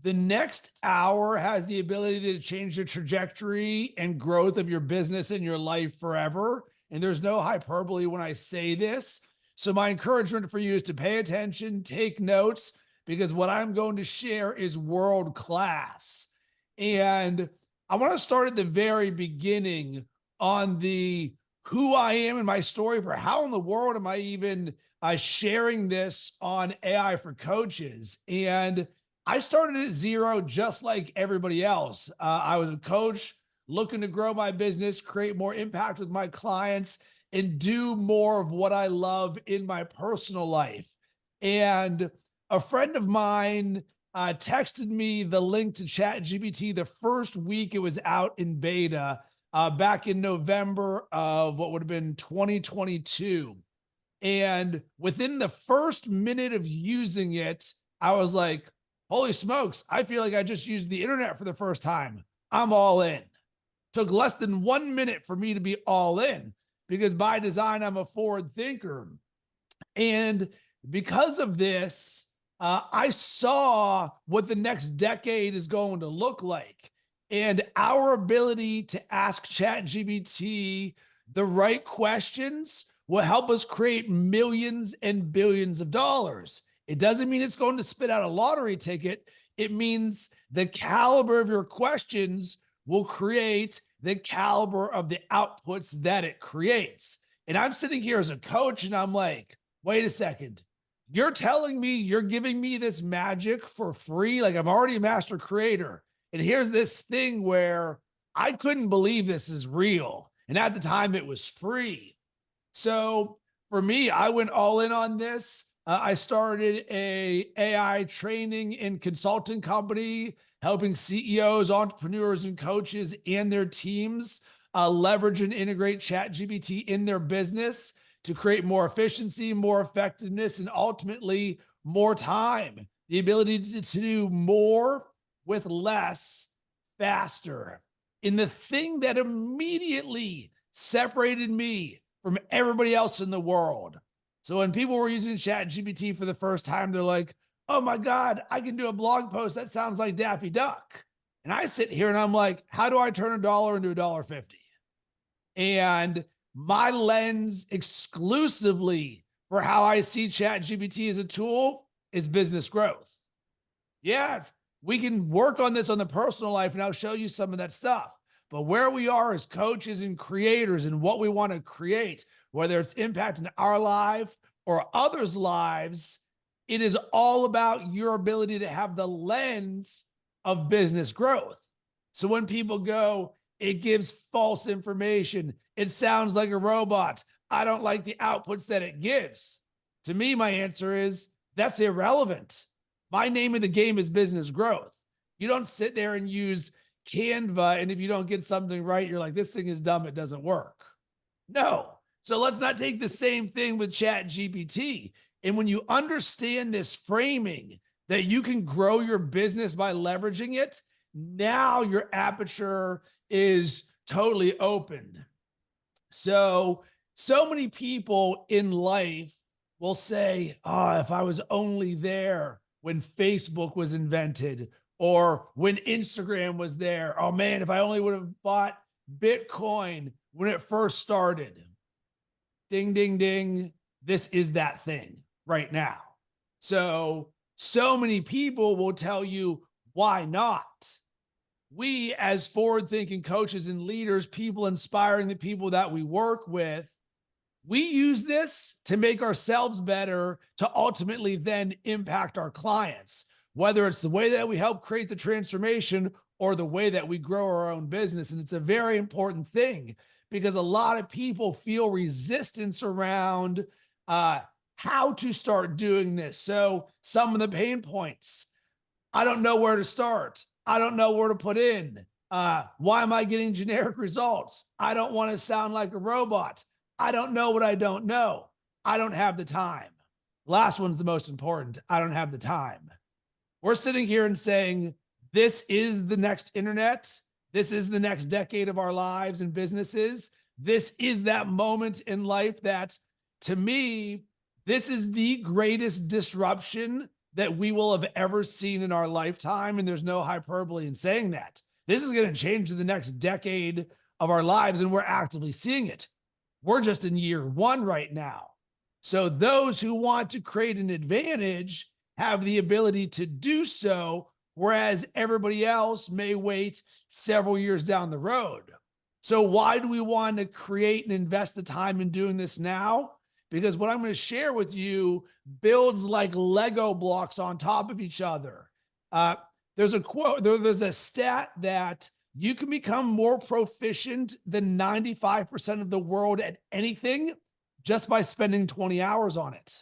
The next hour has the ability to change the trajectory and growth of your business and your life forever. And there's no hyperbole when I say this. So, my encouragement for you is to pay attention, take notes, because what I'm going to share is world class. And I want to start at the very beginning on the who I am and my story for how in the world am I even sharing this on AI for coaches. And I started at zero, just like everybody else. I was a coach looking to grow my business, create more impact with my clients, and do more of what I love in my personal life. And a friend of mine texted me the link to ChatGPT the first week it was out in beta back in November of what would have been 2022. And within the first minute of using it, I was like, holy smokes, I feel like I just used the internet for the first time. I'm all in. Took less than 1 minute for me to be all in because by design, I'm a forward thinker. And because of this, I saw what the next decade is going to look like. And our ability to ask ChatGPT the right questions will help us create millions and billions of dollars. It doesn't mean it's going to spit out a lottery ticket. It means the caliber of your questions will create the caliber of the outputs that it creates. And I'm sitting here as a coach and I'm like, wait a second. You're telling me you're giving me this magic for free? Like I'm already a master creator. And here's this thing where I couldn't believe this is real. And at the time it was free. So for me, I went all in on this. I started a AI training and consulting company, helping CEOs, entrepreneurs, and coaches and their teams leverage and integrate ChatGPT in their business to create more efficiency, more effectiveness, and ultimately more time. The ability to do more with less faster. And the thing that immediately separated me from everybody else in the world. So when people were using ChatGPT for the first time, they're like, oh my God, I can do a blog post that sounds like Daffy Duck. And I sit here and I'm like, how do I turn $1 into $1.50? And my lens exclusively for how I see ChatGPT as a tool is business growth. Yeah, we can work on this on the personal life and I'll show you some of that stuff. But where we are as coaches and creators and what we want to create, whether it's impacting our life or others' lives, it is all about your ability to have the lens of business growth. So when people go, it gives false information, it sounds like a robot, I don't like the outputs that it gives. To me, my answer is that's irrelevant. My name of the game is business growth. You don't sit there and use Canva, and if you don't get something right, you're like, this thing is dumb, it doesn't work. No. So let's not take the same thing with ChatGPT. And when you understand this framing that you can grow your business by leveraging it, now your aperture is totally open. So many people in life will say, oh, if I was only there when Facebook was invented, or when Instagram was there. Oh man, if I only would have bought Bitcoin when it first started. Ding, ding, ding. This is that thing right now. So many people will tell you, why not? We, as forward-thinking coaches and leaders, people inspiring the people that we work with, we use this to make ourselves better, to ultimately then impact our clients, whether it's the way that we help create the transformation or the way that we grow our own business. And it's a very important thing because a lot of people feel resistance around how to start doing this. So some of the pain points, I don't know where to start. I don't know where to put in. Why am I getting generic results? I don't want to sound like a robot. I don't know what I don't know. I don't have the time. Last one's the most important. I don't have the time. We're sitting here and saying, this is the next internet. This is the next decade of our lives and businesses. This is that moment in life that, to me, this is the greatest disruption that we will have ever seen in our lifetime. And there's no hyperbole in saying that. This is going to change in the next decade of our lives, and we're actively seeing it. We're just in year one right now. So those who want to create an advantage have the ability to do so, whereas everybody else may wait several years down the road. So why do we want to create and invest the time in doing this now? Because what I'm going to share with you builds like Lego blocks on top of each other. There's a quote, there's a stat that you can become more proficient than 95% of the world at anything just by spending 20 hours on it.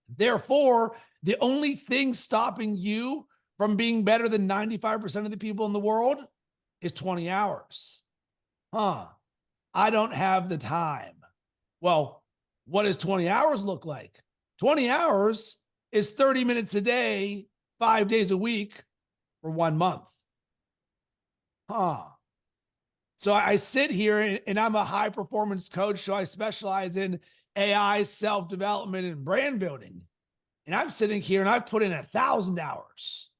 Therefore, the only thing stopping you from being better than 95% of the people in the world is 20 hours. I don't have the time. Well, what does 20 hours look like? 20 hours is 30 minutes a day, 5 days a week for 1 month. So I sit here and I'm a high performance coach. So I specialize in AI, self-development, and brand building. And I'm sitting here and I've put in 1,000 hours.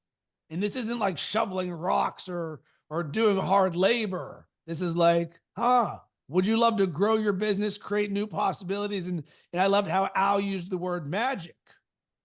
And this isn't like shoveling rocks or doing hard labor. This is like, would you love to grow your business, create new possibilities? And I loved how Al used the word magic.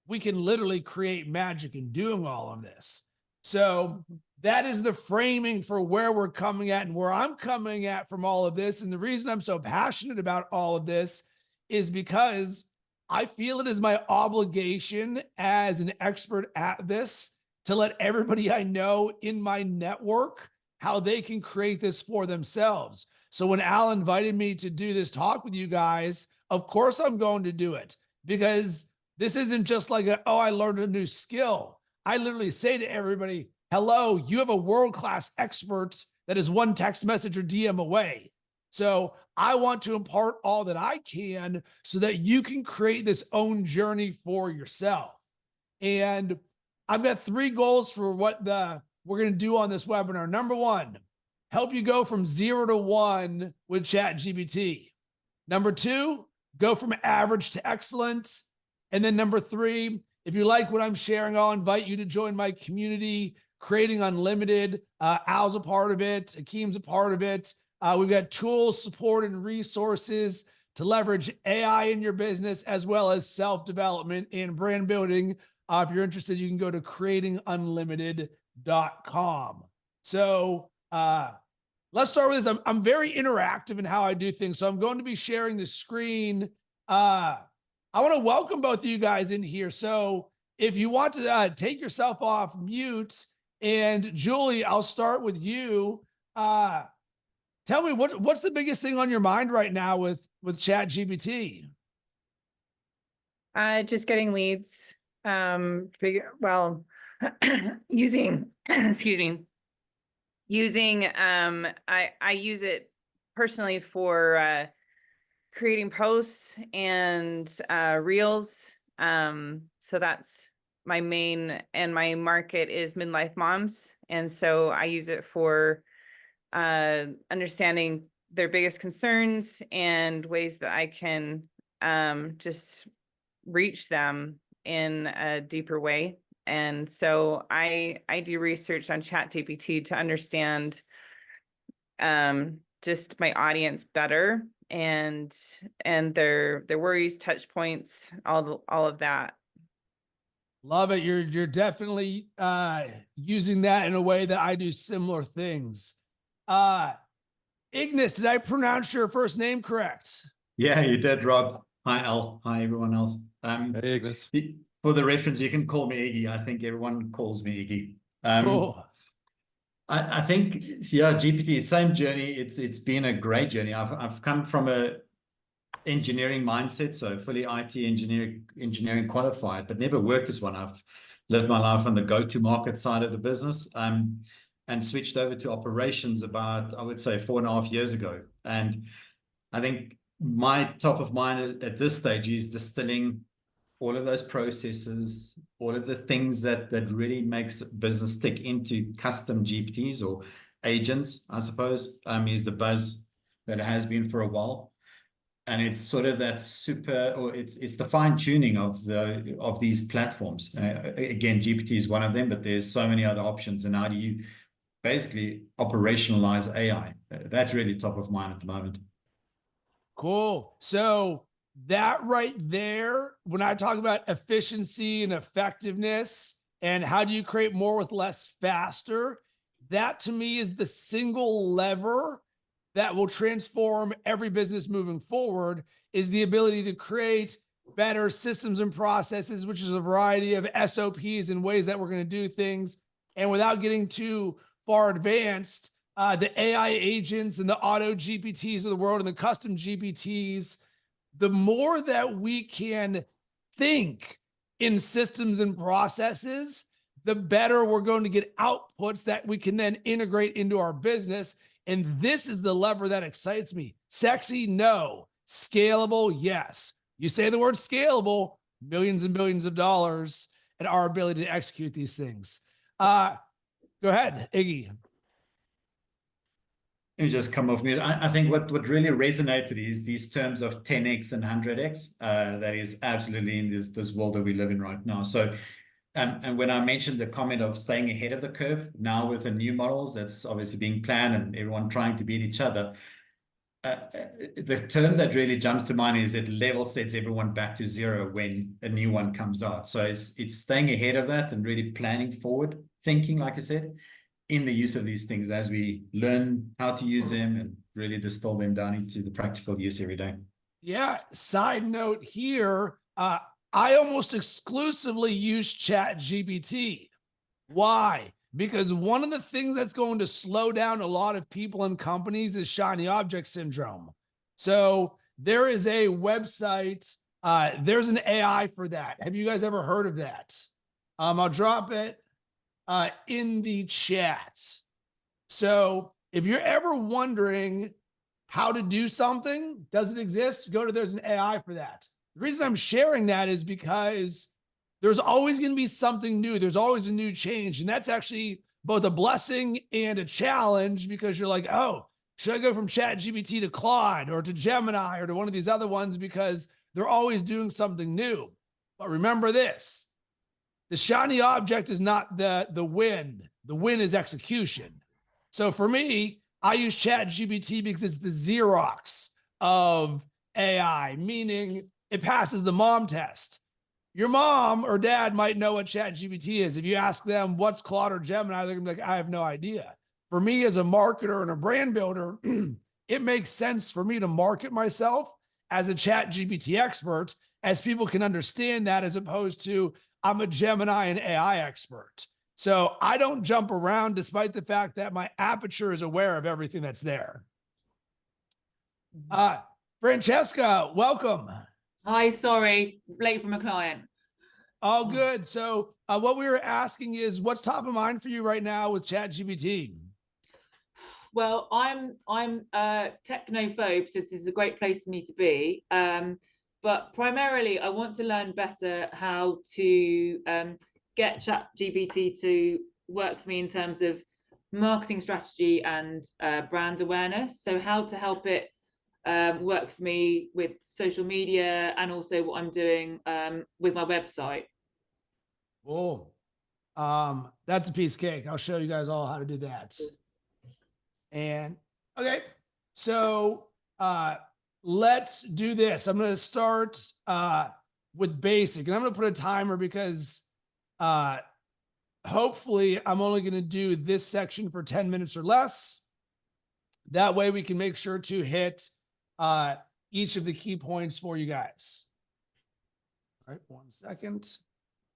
We can literally create magic in doing all of this. So that is the framing for where we're coming at and where I'm coming at from all of this. And the reason I'm so passionate about all of this is because I feel it is my obligation as an expert at this to let everybody I know in my network how they can create this for themselves. So when Al invited me to do this talk with you guys, of course I'm going to do it, because this isn't just like, I learned a new skill. I literally say to everybody, hello, you have a world-class expert that is one text message or DM away. So I want to impart all that I can so that you can create this own journey for yourself. And I've got 3 goals for what we're going to do on this webinar. Number 1, help you go from 0 to 1 with ChatGPT. Number 2, go from average to excellent. And then number 3, if you like what I'm sharing, I'll invite you to join my community, Creating Unlimited. Al's a part of it. Akeem's a part of it. We've got tools, support, and resources to leverage AI in your business, as well as self-development and brand building. If you're interested, you can go to creatingunlimited.com. So let's start with this. I'm very interactive in how I do things. So I'm going to be sharing the screen. I want to welcome both of you guys in here. So if you want to take yourself off mute, and Julie, I'll start with you. Tell me what's the biggest thing on your mind right now with ChatGPT? Just getting leads. Using excuse me. Using I use it personally for creating posts and reels. So that's my main, and my market is midlife moms. And so I use it for understanding their biggest concerns and ways that I can just reach them in a deeper way. And so I do research on ChatGPT to understand just my audience better, and their worries, touch points, all of that. Love it. You're definitely using that in a way that I do similar things. Ignis, did I pronounce your first name correct? Yeah, you did, Rob. Hi, Al. Hi, everyone else. Hey, Ignis. For the reference, you can call me Iggy. I think everyone calls me Iggy. Cool. I think, yeah, GPT, same journey. It's been a great journey. I've come from a engineering mindset, so fully IT engineering qualified, but never worked as one. I've lived my life on the go-to-market side of the business, and switched over to operations about, I would say, 4.5 years ago. And I think my top of mind at this stage is distilling all of those processes, all of the things that really makes business tick into custom GPTs or agents, I suppose, is the buzz that it has been for a while. And it's sort of that super, or it's the fine tuning of these platforms. Again, GPT is one of them, but there's so many other options. And how do you basically operationalize AI? That's really top of mind at the moment. Cool. So that right there, when I talk about efficiency and effectiveness and how do you create more with less faster, that to me is the single lever that will transform every business moving forward, is the ability to create better systems and processes, which is a variety of SOPs and ways that we're going to do things. And without getting too far advanced, the AI agents and the auto GPTs of the world and the custom GPTs, the more that we can think in systems and processes, the better we're going to get outputs that we can then integrate into our business. And this is the lever that excites me. Sexy, no. Scalable, yes. You say the word scalable, millions and billions of dollars, and our ability to execute these things. Go ahead, Iggy. Let me just come off mute. I think what really resonated is these terms of 10x and 100x. That is absolutely in this world that we live in right now. So, and when I mentioned the comment of staying ahead of the curve, now with the new models that's obviously being planned and everyone trying to beat each other, the term that really jumps to mind is it level sets everyone back to zero when a new one comes out. So it's staying ahead of that and really planning forward, thinking, like I said, in the use of these things as we learn how to use them and really distill them down into the practical use every day. Yeah. Side note here, I almost exclusively use ChatGPT. Why? Because one of the things that's going to slow down a lot of people and companies is shiny object syndrome. So there is a website, there's an AI for that. Have you guys ever heard of that? I'll drop it in the chat. So if you're ever wondering how to do something, does it exist? Go to, there's an AI for that. The reason I'm sharing that is because there's always going to be something new. There's always a new change. And that's actually both a blessing and a challenge, because you're like, oh, should I go from ChatGPT to Claude or to Gemini or to one of these other ones? Because they're always doing something new. But remember this, the shiny object is not the win. The win is execution. So for me, I use ChatGPT because it's the Xerox of AI, meaning it passes the mom test. Your mom or dad might know what ChatGPT is. If you ask them what's Claude or Gemini, they're gonna be like, I have no idea. For me as a marketer and a brand builder, it makes sense for me to market myself as a ChatGPT expert, as people can understand that, as opposed to I'm a Gemini and AI expert. So I don't jump around, despite the fact that my aperture is aware of everything that's there. Francesca, welcome. Hi, sorry, late from a client. All good. So what we were asking is, what's top of mind for you right now with ChatGPT? Well, I'm technophobe, so this is a great place for me to be. But primarily, I want to learn better how to get ChatGPT to work for me in terms of marketing strategy and brand awareness. So how to help it work for me with social media and also what I'm doing with my website. Oh, that's a piece of cake. I'll show you guys all how to do that. And okay, so let's do this. I'm going to start with basic, and I'm going to put a timer because hopefully I'm only going to do this section for 10 minutes or less. That way we can make sure to hit each of the key points for you guys. All right, 1 second.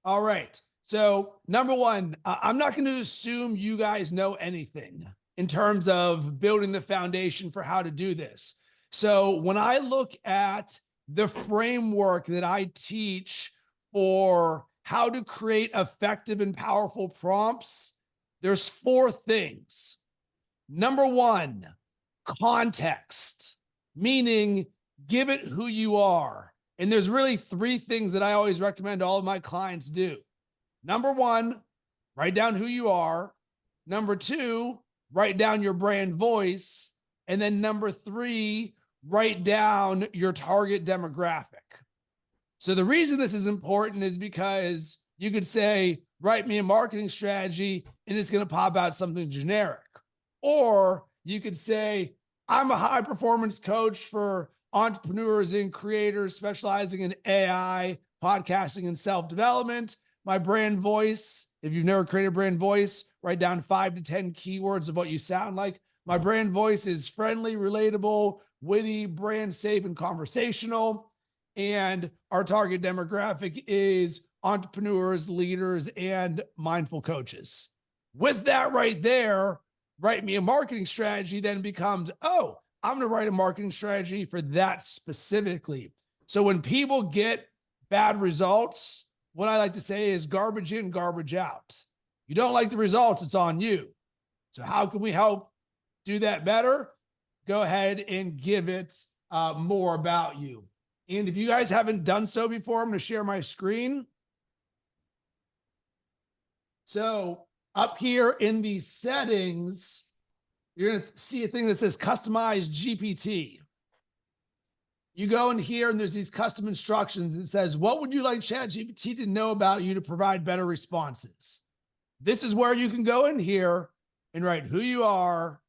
All right. So number one, I'm not going to assume you guys know anything in terms of building the foundation for how to do this. So when I look at the framework that I teach for how to create effective and powerful prompts, there's 4 things. Number one, context, meaning give it who you are. And there's really 3 things that I always recommend all of my clients do. Number one, write down who you are. Number 2, write down your brand voice. And then number 3, write down your target demographic. So the reason this is important is because you could say, write me a marketing strategy, and it's going to pop out something generic. Or you could say, I'm a high performance coach for entrepreneurs and creators specializing in AI, podcasting, and self-development. My brand voice, if you've never created a brand voice, write down 5 to 10 keywords of what you sound like. My brand voice is friendly, relatable, witty, brand safe, and conversational. And our target demographic is entrepreneurs, leaders, and mindful coaches. With that right there, write me a marketing strategy then becomes, oh, I'm going to write a marketing strategy for that specifically. So when people get bad results, what I like to say is garbage in, garbage out. You don't like the results, it's on you. So how can we help do that better? Go ahead and give it more about you. And if you guys haven't done so before, I'm going to share my screen. So up here in the settings, you're going to see a thing that says customize GPT. You go in here and there's these custom instructions. It says, what would you like ChatGPT to know about you to provide better responses? This is where you can go in here and write who you are,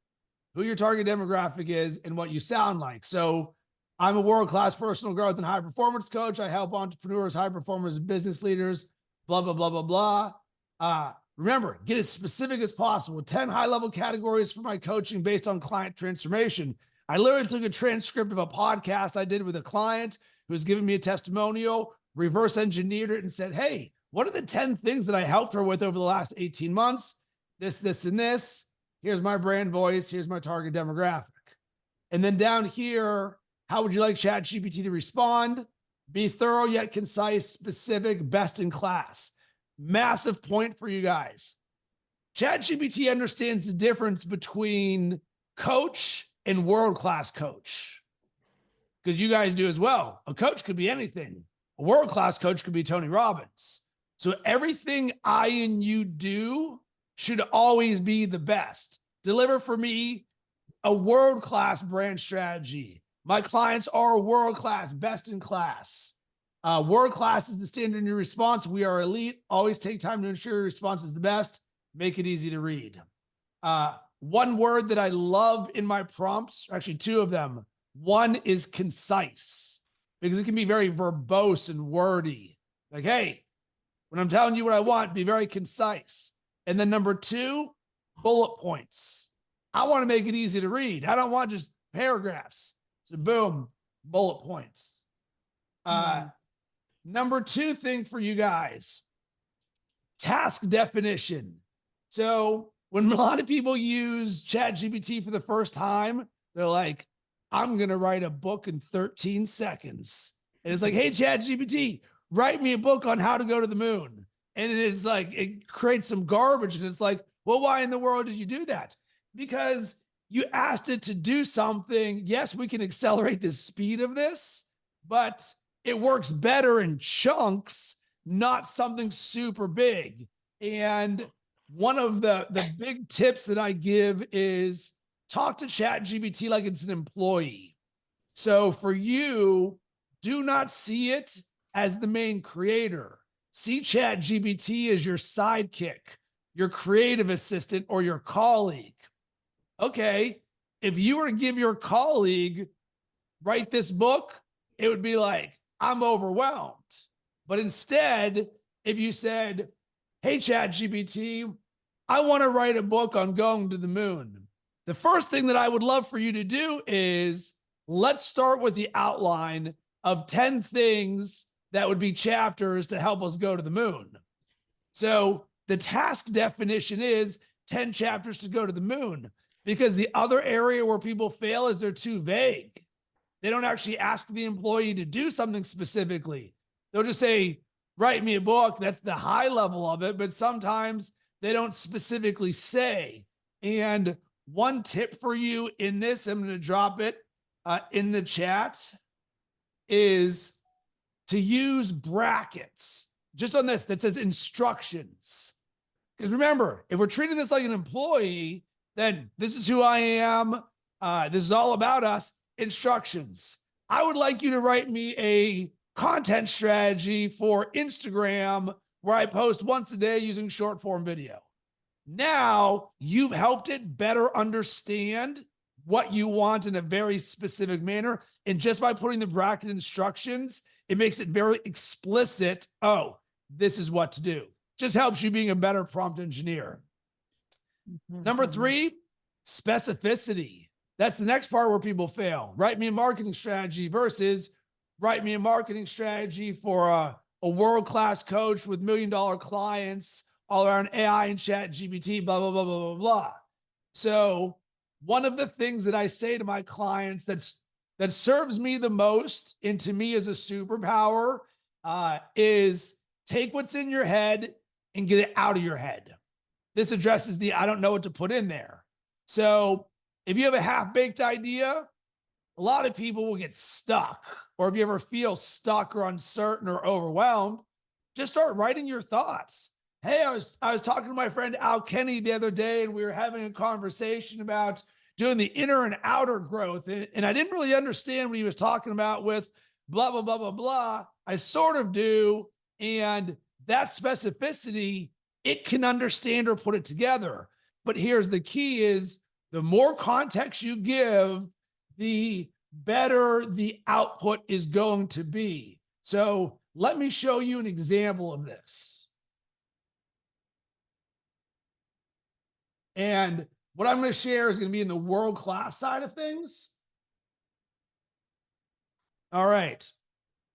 who your target demographic is, and what you sound like. So I'm a world-class personal growth and high performance coach. I help entrepreneurs, high performers, and business leaders, blah, blah, blah, blah, blah. Remember, get as specific as possible. 10 high-level categories for my coaching based on client transformation. I literally took a transcript of a podcast I did with a client who was giving me a testimonial, reverse engineered it, and said, hey, what are the 10 things that I helped her with over the last 18 months? This, this, and this. Here's my brand voice. Here's my target demographic. And then down here, how would you like ChatGPT to respond? Be thorough yet concise, specific, best in class. Massive point for you guys. ChatGPT understands the difference between coach and world-class coach. Because you guys do as well. A coach could be anything. A world-class coach could be Tony Robbins. So everything I and you do should always be the best. Deliver for me a world-class brand strategy. My clients are world-class, best in class. World-class is the standard in your response. We are elite. Always take time to ensure your response is the best. Make it easy to read. One word that I love in my prompts, actually two of them. One is concise, because it can be very verbose and wordy. Like, hey, when I'm telling you what I want, be very concise. And then number two, bullet points. I want to make it easy to read. I don't want just paragraphs. So boom, bullet points. Number two thing for you guys, task definition. So when a lot of people use ChatGPT for the first time, they're like, I'm going to write a book in 13 seconds. And it's like, hey, ChatGPT, write me a book on how to go to the moon. And it is like, it creates some garbage. And it's like, well, why in the world did you do that? Because you asked it to do something. Yes, we can accelerate the speed of this, but it works better in chunks, not something super big. And one of the big tips that I give is talk to ChatGPT like it's an employee. So for you, do not see it as the main creator. See ChatGPT as your sidekick, your creative assistant, or your colleague. Okay, if you were to give your colleague, write this book, it would be like, I'm overwhelmed. But instead, if you said, hey, ChatGPT, I want to write a book on going to the moon. The first thing that I would love for you to do is let's start with the outline of 10 things that would be chapters to help us go to the moon. So the task definition is 10 chapters to go to the moon, because the other area where people fail is they're too vague. They don't actually ask the employee to do something specifically. They'll just say, write me a book. That's the high level of it. But sometimes they don't specifically say. And one tip for you in this, I'm going to drop it in the chat, is to use brackets just on this that says instructions. Because remember, if we're treating this like an employee, then this is who I am. This is all about us. instructions. I would like you to write me a content strategy for Instagram where I post once a day using short form video. Now you've helped it better understand what you want in a very specific manner. And just by putting the bracket instructions, it makes it very explicit. Oh, this is what to do. Just helps you being a better prompt engineer. Number 3, specificity. That's the next part where people fail. Write me a marketing strategy versus write me a marketing strategy for a world-class coach with $1 million clients all around AI and ChatGPT, blah, blah, blah, blah, blah, blah. So one of the things that I say to my clients that serves me the most and to me is a superpower is take what's in your head and get it out of your head. This addresses the I don't know what to put in there. So if you have a half-baked idea, a lot of people will get stuck. Or if you ever feel stuck or uncertain or overwhelmed, just start writing your thoughts. Hey, I was talking to my friend Al Kenny the other day, and we were having a conversation about doing the inner and outer growth. And I didn't really understand what he was talking about with blah, blah, blah, blah, blah. I sort of do. And that specificity, it can understand or put it together. But here's the key is the more context you give, the better the output is going to be. So let me show you an example of this. And what I'm going to share is going to be in the world-class side of things. All right.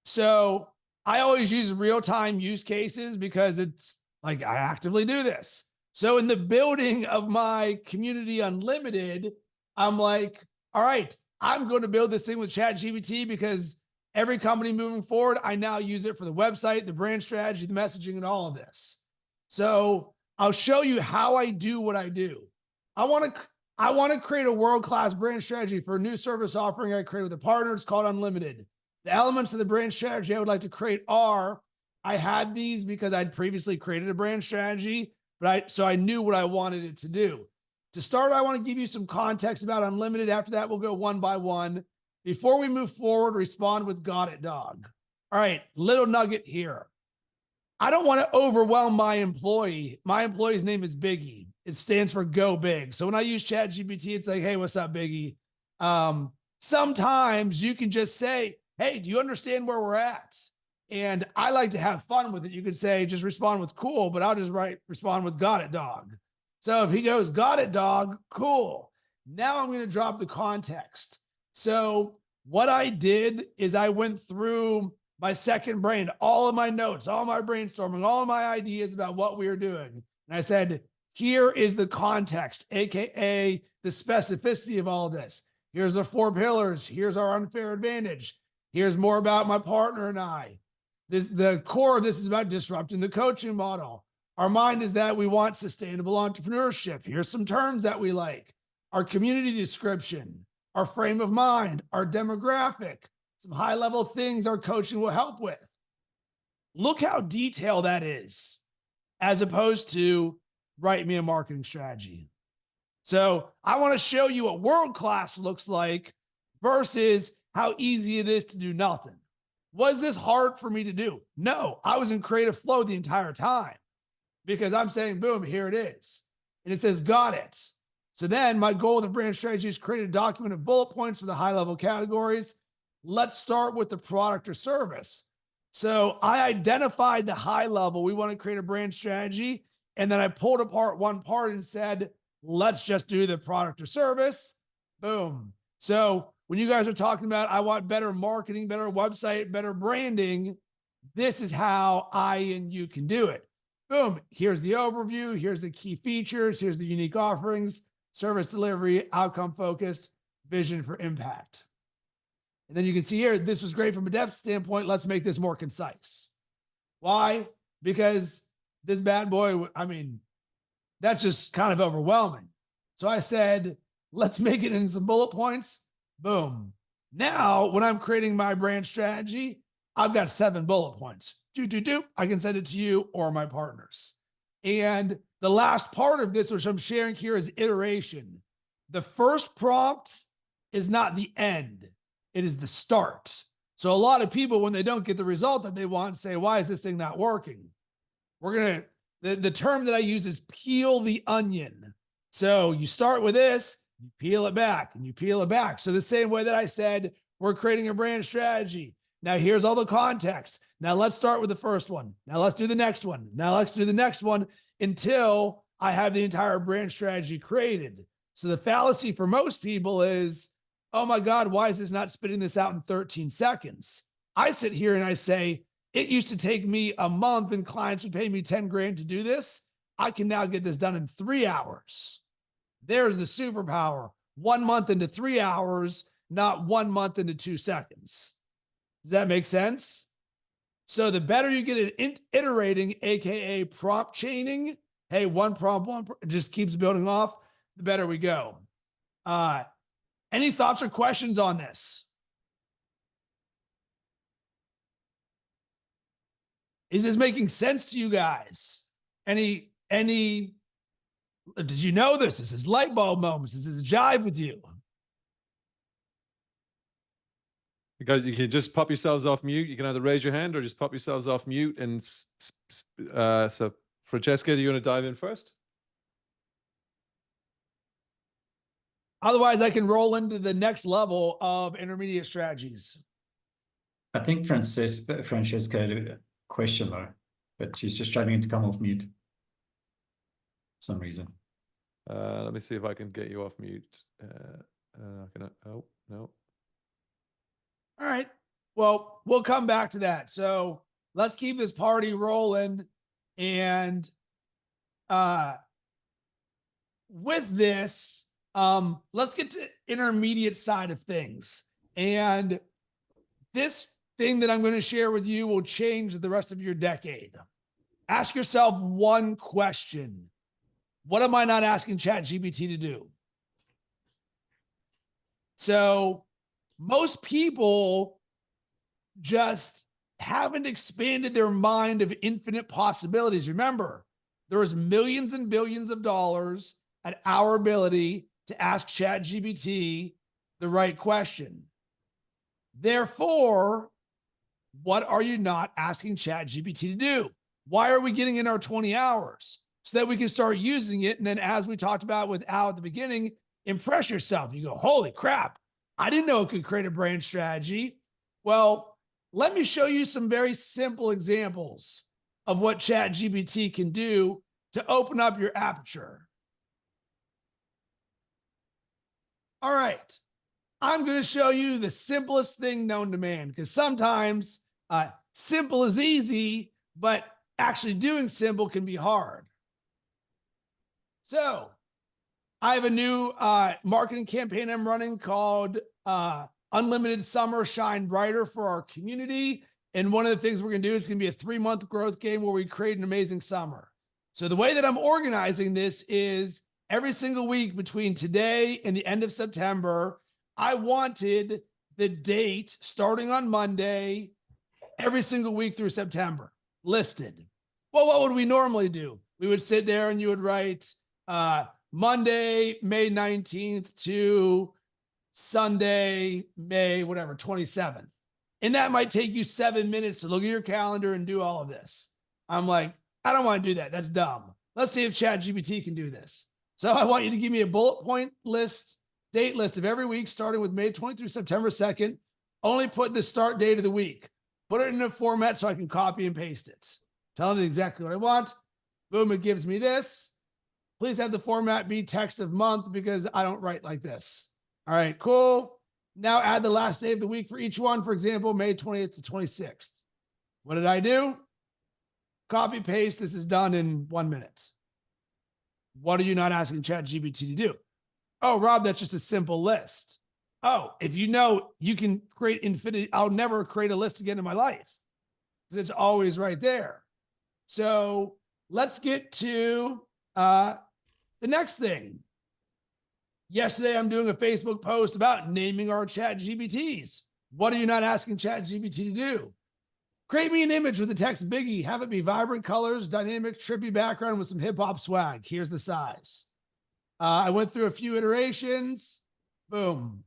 So I always use real-time use cases because it's like I actively do this. So in the building of my Community Unlimited, I'm like, all right, I'm going to build this thing with ChatGPT because every company moving forward, I now use it for the website, the brand strategy, the messaging, and all of this. So I'll show you how I do what I do. I want to create a world-class brand strategy for a new service offering I created with a partner. It's called Unlimited. The elements of the brand strategy I would like to create are, I had these because I'd previously created a brand strategy, so I knew what I wanted it to do. To start, I want to give you some context about Unlimited. After that, we'll go one by one. Before we move forward, respond with "Got it, dog." All right, little nugget here. I don't want to overwhelm my employee. My employee's name is Biggie. It stands for Go Big. So when I use ChatGPT, it's like, hey, what's up, Biggie? Sometimes you can just say, hey, do you understand where we're at? And I like to have fun with it. You could say, just respond with cool, but I'll just respond with "Got it, dog." So if he goes, "Got it, dog," cool. Now I'm going to drop the context. So what I did is I went through my second brain, all of my notes, all my brainstorming, all of my ideas about what we were doing. And I said, here is the context, AKA the specificity of all of this. Here's the 4 pillars. Here's our unfair advantage. Here's more about my partner and I. The core of this is about disrupting the coaching model. Our mind is that we want sustainable entrepreneurship. Here's some terms that we like. Our community description, our frame of mind, our demographic, some high-level things our coaching will help with. Look how detailed that is, as opposed to write me a marketing strategy. So I want to show you what world-class looks like versus how easy it is to do nothing. Was this hard for me to do? No, I was in creative flow the entire time because I'm saying, boom, here it is. And it says, got it. So then my goal with the brand strategy is create a document of bullet points for the high-level categories. Let's start with the product or service. So I identified the high level. We want to create a brand strategy. And then I pulled apart one part and said, let's just do the product or service. Boom. So when you guys are talking about, I want better marketing, better website, better branding, this is how I and you can do it. Boom. Here's the overview. Here's the key features. Here's the unique offerings, service delivery, outcome focused, vision for impact. And then you can see here, this was great from a depth standpoint. Let's make this more concise. Why? Because this bad boy, I mean, that's just kind of overwhelming. So I said, let's make it in some bullet points. Boom. Now, when I'm creating my brand strategy, I've got 7 bullet points. I can send it to you or my partners. And the last part of this, which I'm sharing here, is iteration. The first prompt is not the end. It is the start. So a lot of people, when they don't get the result that they want, say, why is this thing not working? The term that I use is peel the onion. So you start with this, you peel it back and you peel it back. So the same way that I said, we're creating a brand strategy. Now here's all the context. Now let's start with the first one. Now let's do the next one. Now let's do the next one until I have the entire brand strategy created. So the fallacy for most people is, oh my God, why is this not spitting this out in 13 seconds? I sit here and I say, it used to take me a month and clients would pay me 10 grand to do this. I can now get this done in 3 hours. There's the superpower. 1 month into 3 hours, not 1 month into 2 seconds. Does that make sense? So the better you get at iterating, AKA prompt chaining, hey, one prompt, just keeps building off, the better we go. Any thoughts or questions on this? Is this making sense to you guys? Did you know this? This is light bulb moments. This is jive with you. You guys, you can just pop yourselves off mute. You can either raise your hand or just pop yourselves off mute. And so Francesca, do you want to dive in first? Otherwise, I can roll into the next level of intermediate strategies. I think Francesca had a question though, but she's just struggling to come off mute for some reason. Let me see if I can get you off mute. Oh, no. All right. Well, we'll come back to that. So let's keep this party rolling. And with this, let's get to intermediate side of things. And this thing that I'm going to share with you will change the rest of your decade. Ask yourself one question. What am I not asking ChatGPT to do? So most people just haven't expanded their mind of infinite possibilities. Remember, there is millions and billions of dollars at our ability to ask ChatGPT the right question. Therefore, what are you not asking ChatGPT to do? Why are we getting in our 20 hours? So that we can start using it. And then as we talked about with Al at the beginning, impress yourself. You go, holy crap, I didn't know it could create a brand strategy. Well, let me show you some very simple examples of what ChatGPT can do to open up your aperture. All right. I'm going to show you the simplest thing known to man, because sometimes simple is easy, but actually doing simple can be hard. So I have a new marketing campaign I'm running called Unlimited Summer Shine Brighter for our community. And one of the things we're going to do is going to be a 3-month growth game where we create an amazing summer. So the way that I'm organizing this is every single week between today and the end of September, I wanted the date starting on Monday, every single week through September listed. Well, what would we normally do? We would sit there and you would write Monday, May 19th to Sunday, May, whatever, 27th. And that might take you 7 minutes to look at your calendar and do all of this. I'm like, I don't want to do that. That's dumb. Let's see if ChatGPT can do this. So I want you to give me a bullet point list, date list of every week, starting with May 20th through September 2nd. Only put the start date of the week. Put it in a format so I can copy and paste it. Tell it exactly what I want. Boom, it gives me this. Please have the format be text of month because I don't write like this. All right, cool. Now add the last day of the week for each one. For example, May 20th to 26th. What did I do? Copy, paste. This is done in 1 minute. What are you not asking ChatGPT to do? Oh, Rob, that's just a simple list. Oh, if you know you can create infinity, I'll never create a list again in my life because it's always right there. So let's get to the next thing. Yesterday, I'm doing a Facebook post about naming our ChatGPTs. What are you not asking ChatGPT to do? Create me an image with the text Biggie. Have it be vibrant colors, dynamic, trippy background with some hip hop swag. Here's the size. I went through a few iterations. Boom.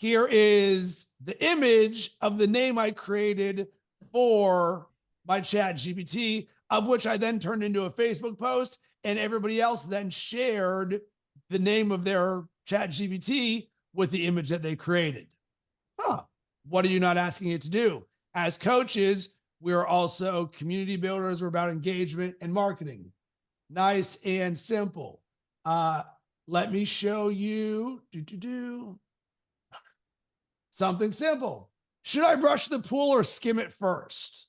Here is the image of the name I created for my ChatGPT, of which I then turned into a Facebook post, and everybody else then shared the name of their ChatGPT with the image that they created. Huh. What are you not asking it to do? As coaches, we are also community builders. We're about engagement and marketing. Nice and simple. Let me show you something simple. Should I brush the pool or skim it first?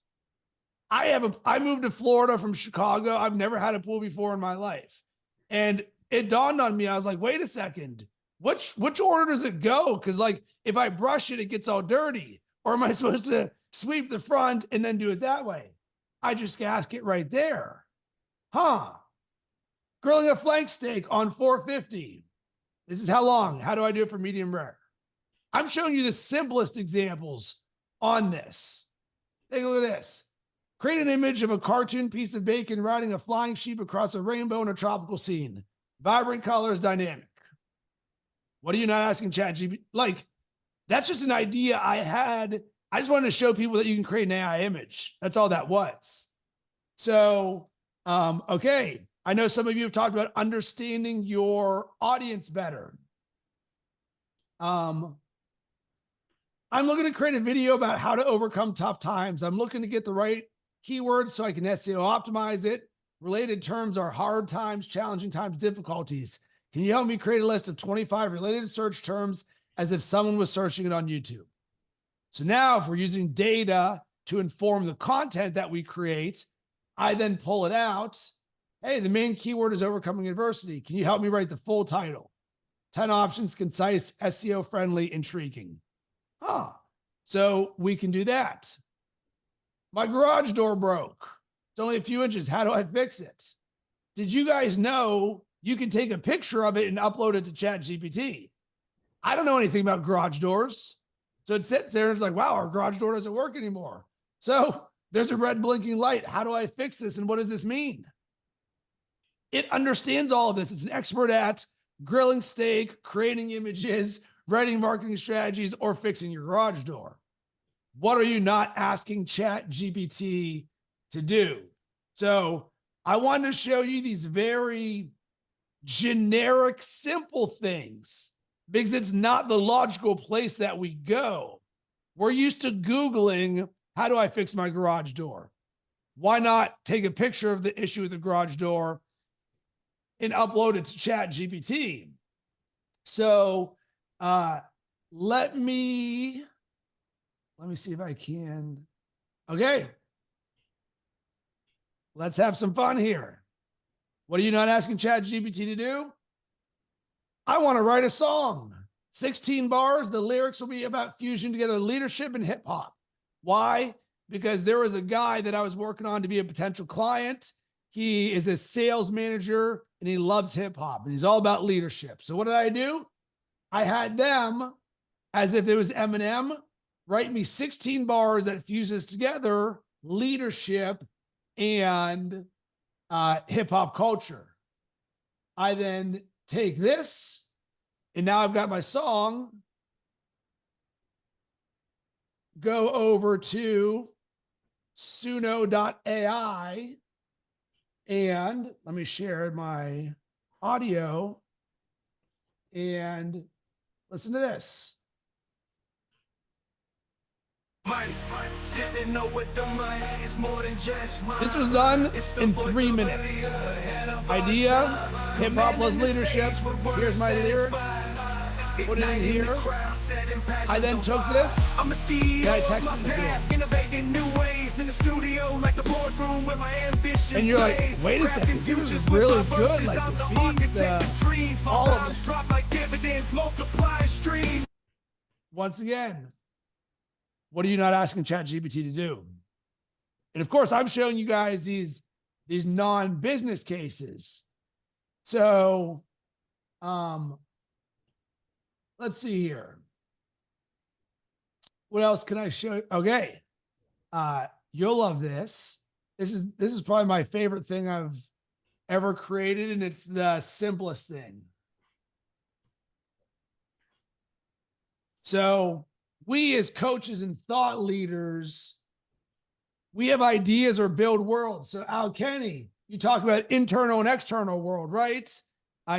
I moved to Florida from Chicago. I've never had a pool before in my life. And it dawned on me, I was like, wait a second, which order does it go? Because like, if I brush it, it gets all dirty. Or am I supposed to sweep the front and then do it that way? I just ask it right there. Huh. Grilling a flank steak on 450. This is how long? How do I do it for medium rare? I'm showing you the simplest examples on this. Take a look at this. Create an image of a cartoon piece of bacon riding a flying sheep across a rainbow in a tropical scene. Vibrant colors, dynamic. What are you not asking ChatGPT? Like, that's just an idea I had. I just wanted to show people that you can create an AI image. That's all that was. So, okay. I know some of you have talked about understanding your audience better. I'm looking to create a video about how to overcome tough times. I'm looking to get the right keywords so I can SEO optimize it. Related terms are hard times, challenging times, difficulties. Can you help me create a list of 25 related search terms as if someone was searching it on YouTube? So now if we're using data to inform the content that we create, I then pull it out. Hey, the main keyword is overcoming adversity. Can you help me write the full title? 10 options, concise, SEO friendly, intriguing. Huh. So we can do that. My garage door broke. It's only a few inches. How do I fix it? Did you guys know you can take a picture of it and upload it to ChatGPT? I don't know anything about garage doors. So it sits there and it's like, wow, our garage door doesn't work anymore. So there's a red blinking light. How do I fix this? And what does this mean? It understands all of this. It's an expert at grilling steak, creating images, writing marketing strategies, or fixing your garage door. What are you not asking ChatGPT to do? So I wanted to show you these very generic, simple things because it's not the logical place that we go. We're used to Googling, how do I fix my garage door? Why not take a picture of the issue with the garage door and upload it to ChatGPT? So let me see if I can. Okay. Let's have some fun here. What are you not asking ChatGPT to do? I want to write a song. 16 bars. The lyrics will be about fusing together leadership and hip hop. Why? Because there was a guy that I was working on to be a potential client. He is a sales manager and he loves hip hop and he's all about leadership. So what did I do? I had them, as if it was Eminem, write me 16 bars that fuses together leadership and hip hop culture. I then take this and now I've got my song. Go over to suno.ai and let me share my audio and listen to this. This was done in 3 minutes. Idea, hip hop plus leadership. Here's my lyrics. Put it in here. I then took this. And I texted it to him. And you're like, wait a second, this is really good. Like the beat, all of it. Once again, what are you not asking ChatGPT to do? And of course, I'm showing you guys these non-business cases. So, let's see here. What else can I show you? Okay. You'll love this. This is probably my favorite thing I've ever created, and it's the simplest thing. So we as coaches and thought leaders, we have ideas or build worlds. So Al Kenny, you talk about internal and external world, right?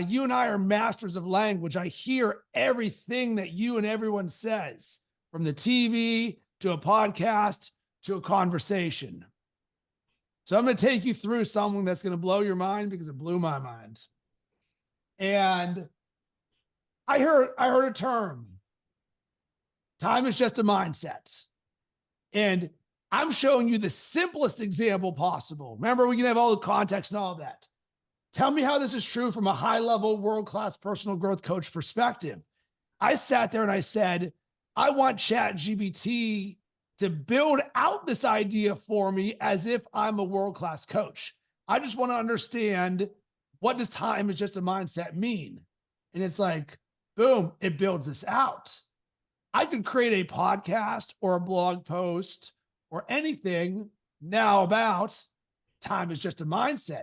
You and I are masters of language. I hear everything that you and everyone says, from the TV to a podcast to a conversation. So I'm going to take you through something that's going to blow your mind because it blew my mind. And I heard a term. Time is just a mindset. And I'm showing you the simplest example possible. Remember, we can have all the context and all of that. Tell me how this is true from a high-level, world-class personal growth coach perspective. I sat there and I said, I want ChatGPT to build out this idea for me as if I'm a world-class coach. I just want to understand, what does time is just a mindset mean? And it's like, boom, it builds this out. I could create a podcast or a blog post or anything now about time is just a mindset.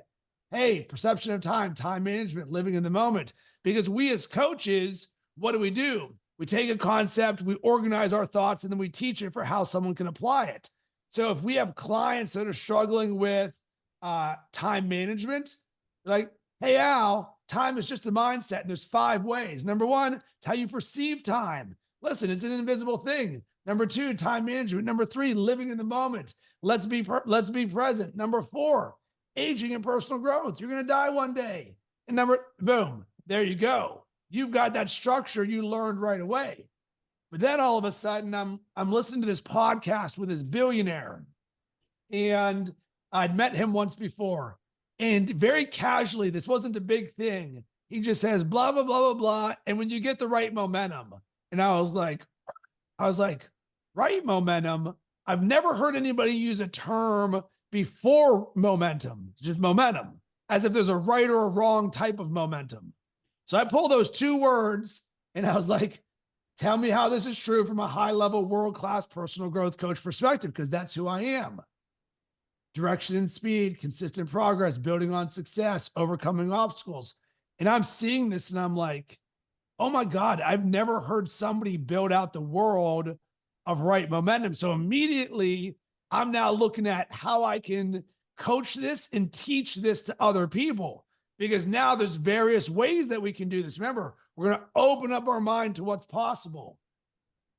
Hey, perception of time, time management, living in the moment. Because we as coaches, what do? We take a concept, we organize our thoughts, and then we teach it for how someone can apply it. So if we have clients that are struggling with time management, like, hey, Al, time is just a mindset. And there's 5 ways. Number 1, it's how you perceive time. Listen, it's an invisible thing. Number 2, time management. Number 3, living in the moment. Let's be present. Number 4, aging and personal growth. You're going to die one day. And boom, there you go. You've got that structure you learned right away. But then all of a sudden, I'm listening to this podcast with this billionaire, and I'd met him once before. And very casually, this wasn't a big thing. He just says blah, blah, blah, blah, blah. And when you get the right momentum, and I was like, right momentum? I've never heard anybody use a term before momentum, just momentum, as if there's a right or a wrong type of momentum. So I pulled those 2 words and I was like, tell me how this is true from a high-level, world-class personal growth coach perspective, because that's who I am. Direction and speed, consistent progress, building on success, overcoming obstacles. And I'm seeing this and I'm like, oh my God, I've never heard somebody build out the world of right momentum. So immediately I'm now looking at how I can coach this and teach this to other people, because now there's various ways that we can do this. Remember, we're going to open up our mind to what's possible.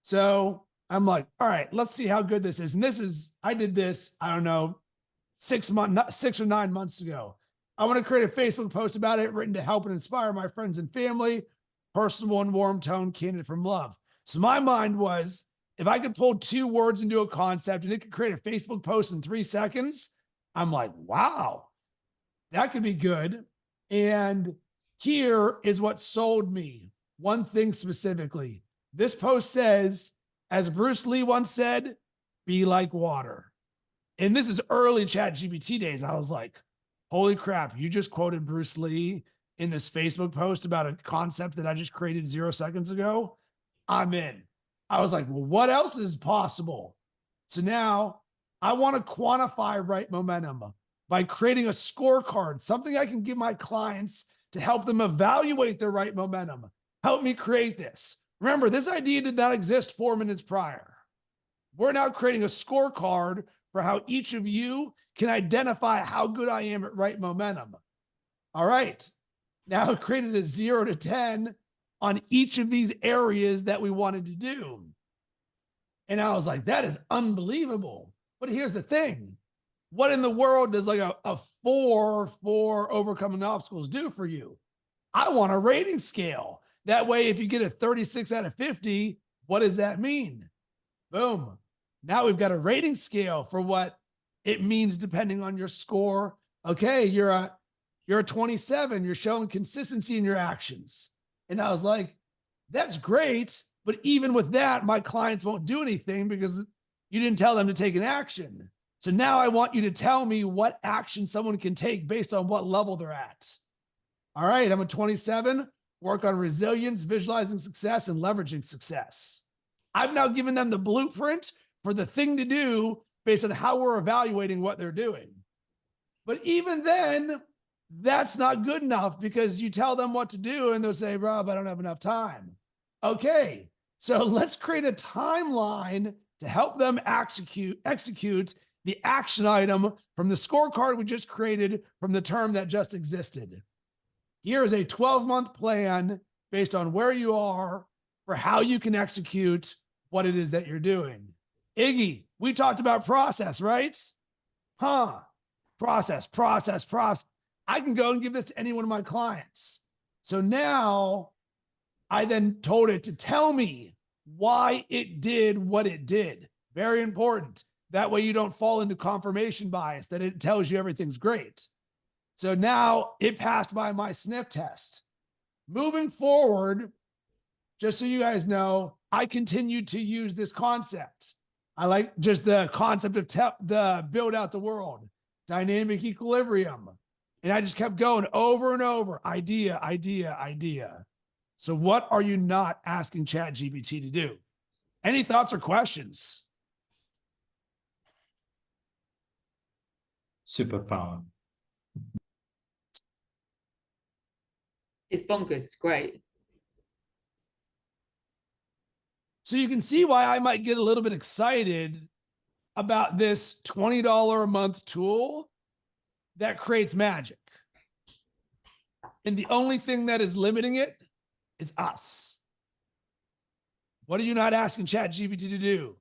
So I'm like, all right, let's see how good this is. And I did this, I don't know, 6 or 9 months ago. I want to create a Facebook post about it, written to help and inspire my friends and family, personal and warm tone, candid from love. So my mind was, if I could pull 2 words into a concept and it could create a Facebook post in 3 seconds, I'm like, wow, that could be good. And here is what sold me. One thing specifically. This post says, as Bruce Lee once said, be like water. And this is early ChatGPT days. I was like, holy crap, you just quoted Bruce Lee in this Facebook post about a concept that I just created 0 seconds ago. I'm in. I was like, well, what else is possible? So now I want to quantify right momentum by creating a scorecard, something I can give my clients to help them evaluate their right momentum. Help me create this. Remember, this idea did not exist 4 minutes prior. We're now creating a scorecard for how each of you can identify how good I am at right momentum. All right. Now I created a 0 to 10 on each of these areas that we wanted to do. And I was like, that is unbelievable. But here's the thing. What in the world does like a 4 for overcoming obstacles do for you? I want a rating scale. That way, if you get a 36 out of 50, what does that mean? Boom. Now we've got a rating scale for what it means depending on your score. Okay, you're a 27. You're showing consistency in your actions. And I was like, that's great. But even with that, my clients won't do anything because you didn't tell them to take an action. So now I want you to tell me what action someone can take based on what level they're at. All right, I'm a 27, work on resilience, visualizing success, and leveraging success. I've now given them the blueprint for the thing to do based on how we're evaluating what they're doing. But even then, that's not good enough, because you tell them what to do and they'll say, Rob, I don't have enough time. Okay, So let's create a timeline to help them execute the action item from the scorecard we just created from the term that just existed. Here is a 12-month plan based on where you are for how you can execute what it is that you're doing. Iggy, we talked about process, right? Process. I can go and give this to any one of my clients. So now I then told it to tell me why it did what it did. Very important. That way you don't fall into confirmation bias, that it tells you everything's great. So now it passed by my sniff test. Moving forward, just so you guys know, I continue to use this concept. I like just the concept of the build out the world, dynamic equilibrium. And I just kept going over and over, idea. So what are you not asking ChatGPT to do? Any thoughts or questions? Superpower. It's bonkers. It's great. So you can see why I might get a little bit excited about this $20 a month tool that creates magic. And the only thing that is limiting it is us. What are you not asking ChatGPT to do?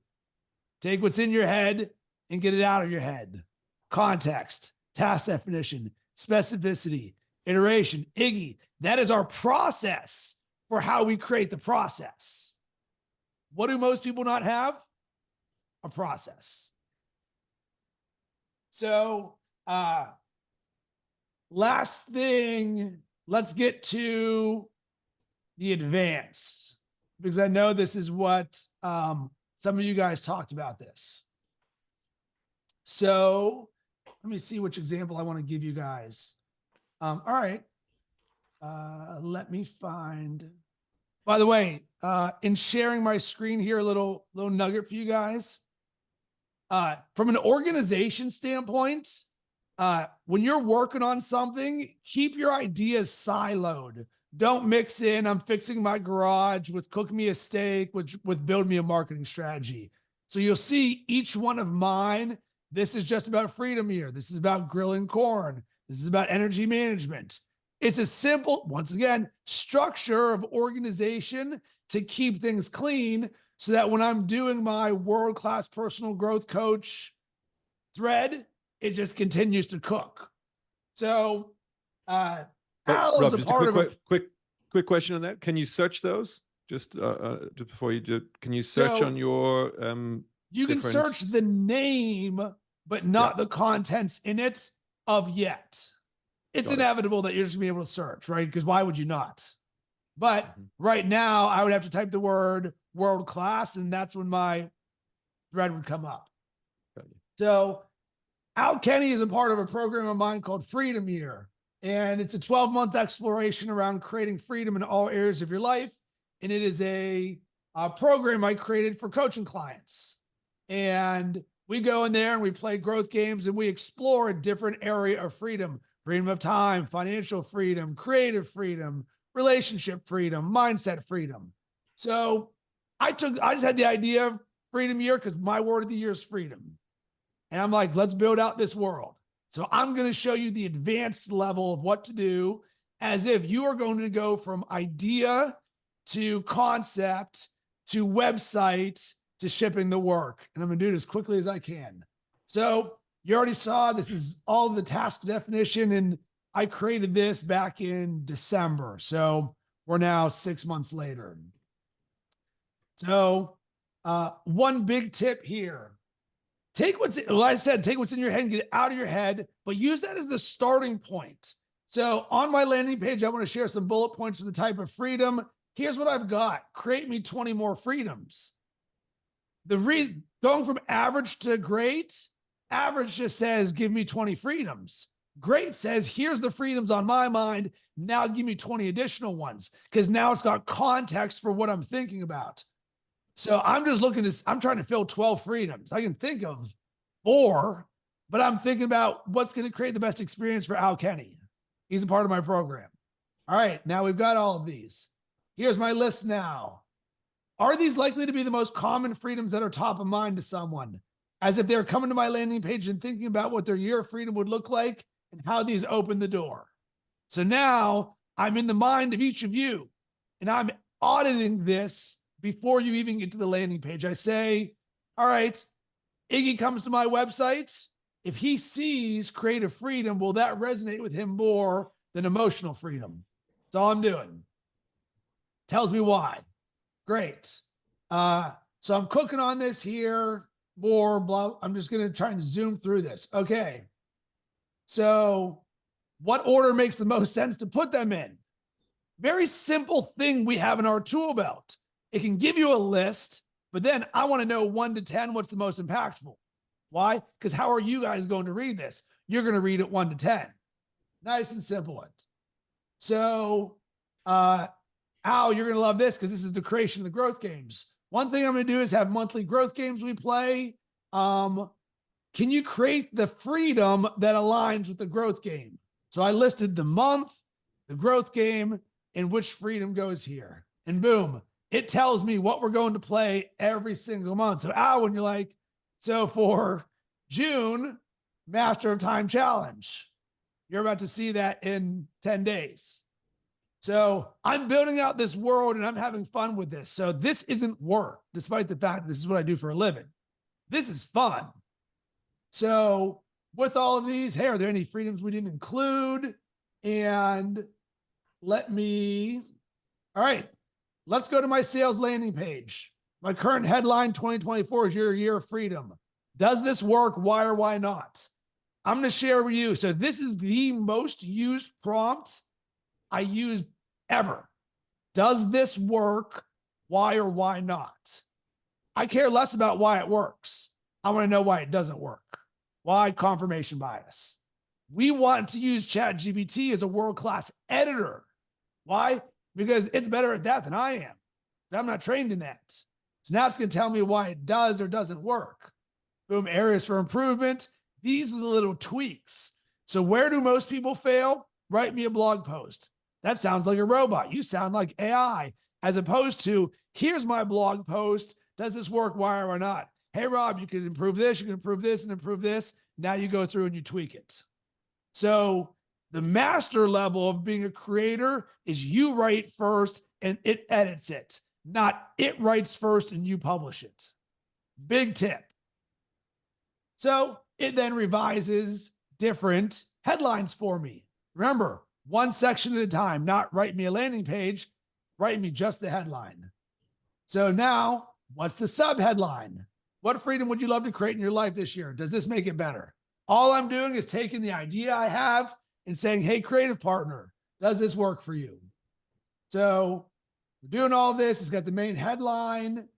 Take what's in your head and get it out of your head. Context, task definition, specificity, iteration. Iggy, that is our process for how we create the process. What do most people not have? A process. So, last thing, let's get to the advanced, because I know this is what some of you guys talked about this. So let me see which example I want to give you guys. All right. Let me find, by the way, in sharing my screen here, a little nugget for you guys. From an organization standpoint, when you're working on something, keep your ideas siloed. Don't mix in, I'm fixing my garage with cook me a steak, with build me a marketing strategy. So you'll see each one of mine. This is just about freedom here. This is about grilling corn. This is about energy management. It's a simple, once again, structure of organization to keep things clean so that when I'm doing my world-class personal growth coach thread, it just continues to cook. So, Al is Rob, a just part of a quick question on that. Can you search those? Just before you do, can you search So, on your you can search the name, but not the contents in it of yet. It's inevitable that you're just gonna be able to search, right? Because why would you not? But right now, I would have to type the word world class, and that's when my thread would come up. So Al Kenny is a part of a program of mine called Freedom Year. And it's a 12-month exploration around creating freedom in all areas of your life. And it is a program I created for coaching clients. And we go in there and we play growth games and we explore a different area of freedom. Freedom of time, financial freedom, creative freedom, relationship freedom, mindset freedom. So I just had the idea of Freedom Year because my word of the year is freedom. And I'm like, let's build out this world. So I'm going to show you the advanced level of what to do as if you are going to go from idea to concept to website to shipping the work. And I'm going to do it as quickly as I can. So you already saw this is all of the task definition. And I created this back in December. So we're now 6 months later. So one big tip here. Take what's in your head and get it out of your head, but use that as the starting point. So on my landing page, I want to share some bullet points for the type of freedom. Here's what I've got. Create me 20 more freedoms. Going from average to great, average just says, give me 20 freedoms. Great says, here's the freedoms on my mind. Now give me 20 additional ones because now it's got context for what I'm thinking about. So I'm trying to fill 12 freedoms. I can think of 4, but I'm thinking about what's going to create the best experience for Al Kenny. He's a part of my program. All right, now we've got all of these. Here's my list now. Are these likely to be the most common freedoms that are top of mind to someone? As if they're coming to my landing page and thinking about what their year of freedom would look like and how these open the door. So now I'm in the mind of each of you and I'm auditing this before you even get to the landing page. I say, all right, Iggy comes to my website. If he sees creative freedom, will that resonate with him more than emotional freedom? That's all I'm doing. Tells me why. Great. So I'm cooking on this here, more blah. I'm just going to try and zoom through this. Okay. So what order makes the most sense to put them in? Very simple thing we have in our tool belt. It can give you a list, but then I want to know 1 to 10, what's the most impactful? Why? Because how are you guys going to read this? You're going to read it 1 to 10. Nice and simple. So, Al, you're going to love this because this is the creation of the growth games. One thing I'm going to do is have monthly growth games we play. Can you create the freedom that aligns with the growth game? So I listed the month, the growth game, and which freedom goes here. And boom, it tells me what we're going to play every single month. So Al, when you're like, so for June, Master of Time Challenge, you're about to see that in 10 days. So I'm building out this world and I'm having fun with this. So this isn't work, despite the fact that this is what I do for a living. This is fun. So with all of these, hey, are there any freedoms we didn't include? And let me, all right, let's go to my sales landing page. My current headline 2024 is your year of freedom. Does this work? Why or why not? I'm going to share with you. So this is the most used prompt I use ever. Does this work? Why or why not? I care less about why it works. I want to know why it doesn't work. Why? Confirmation bias. We want to use ChatGPT as a world-class editor. Why? Because it's better at that than I am. I'm not trained in that. So now it's going to tell me why it does or doesn't work. Boom, areas for improvement. These are the little tweaks. So where do most people fail? Write me a blog post. That sounds like a robot. You sound like AI, as opposed to, here's my blog post. Does this work? Why or not? Hey, Rob, you can improve this. You can improve this and improve this. Now you go through and you tweak it. So the master level of being a creator is you write first and it edits it, not it writes first and you publish it. Big tip. So it then revises different headlines for me. Remember, one section at a time, not write me a landing page, write me just the headline. So now, what's the sub-headline? What freedom would you love to create in your life this year? Does this make it better? All I'm doing is taking the idea I have and saying, hey, creative partner, does this work for you? So we're doing all this. It's got the main headline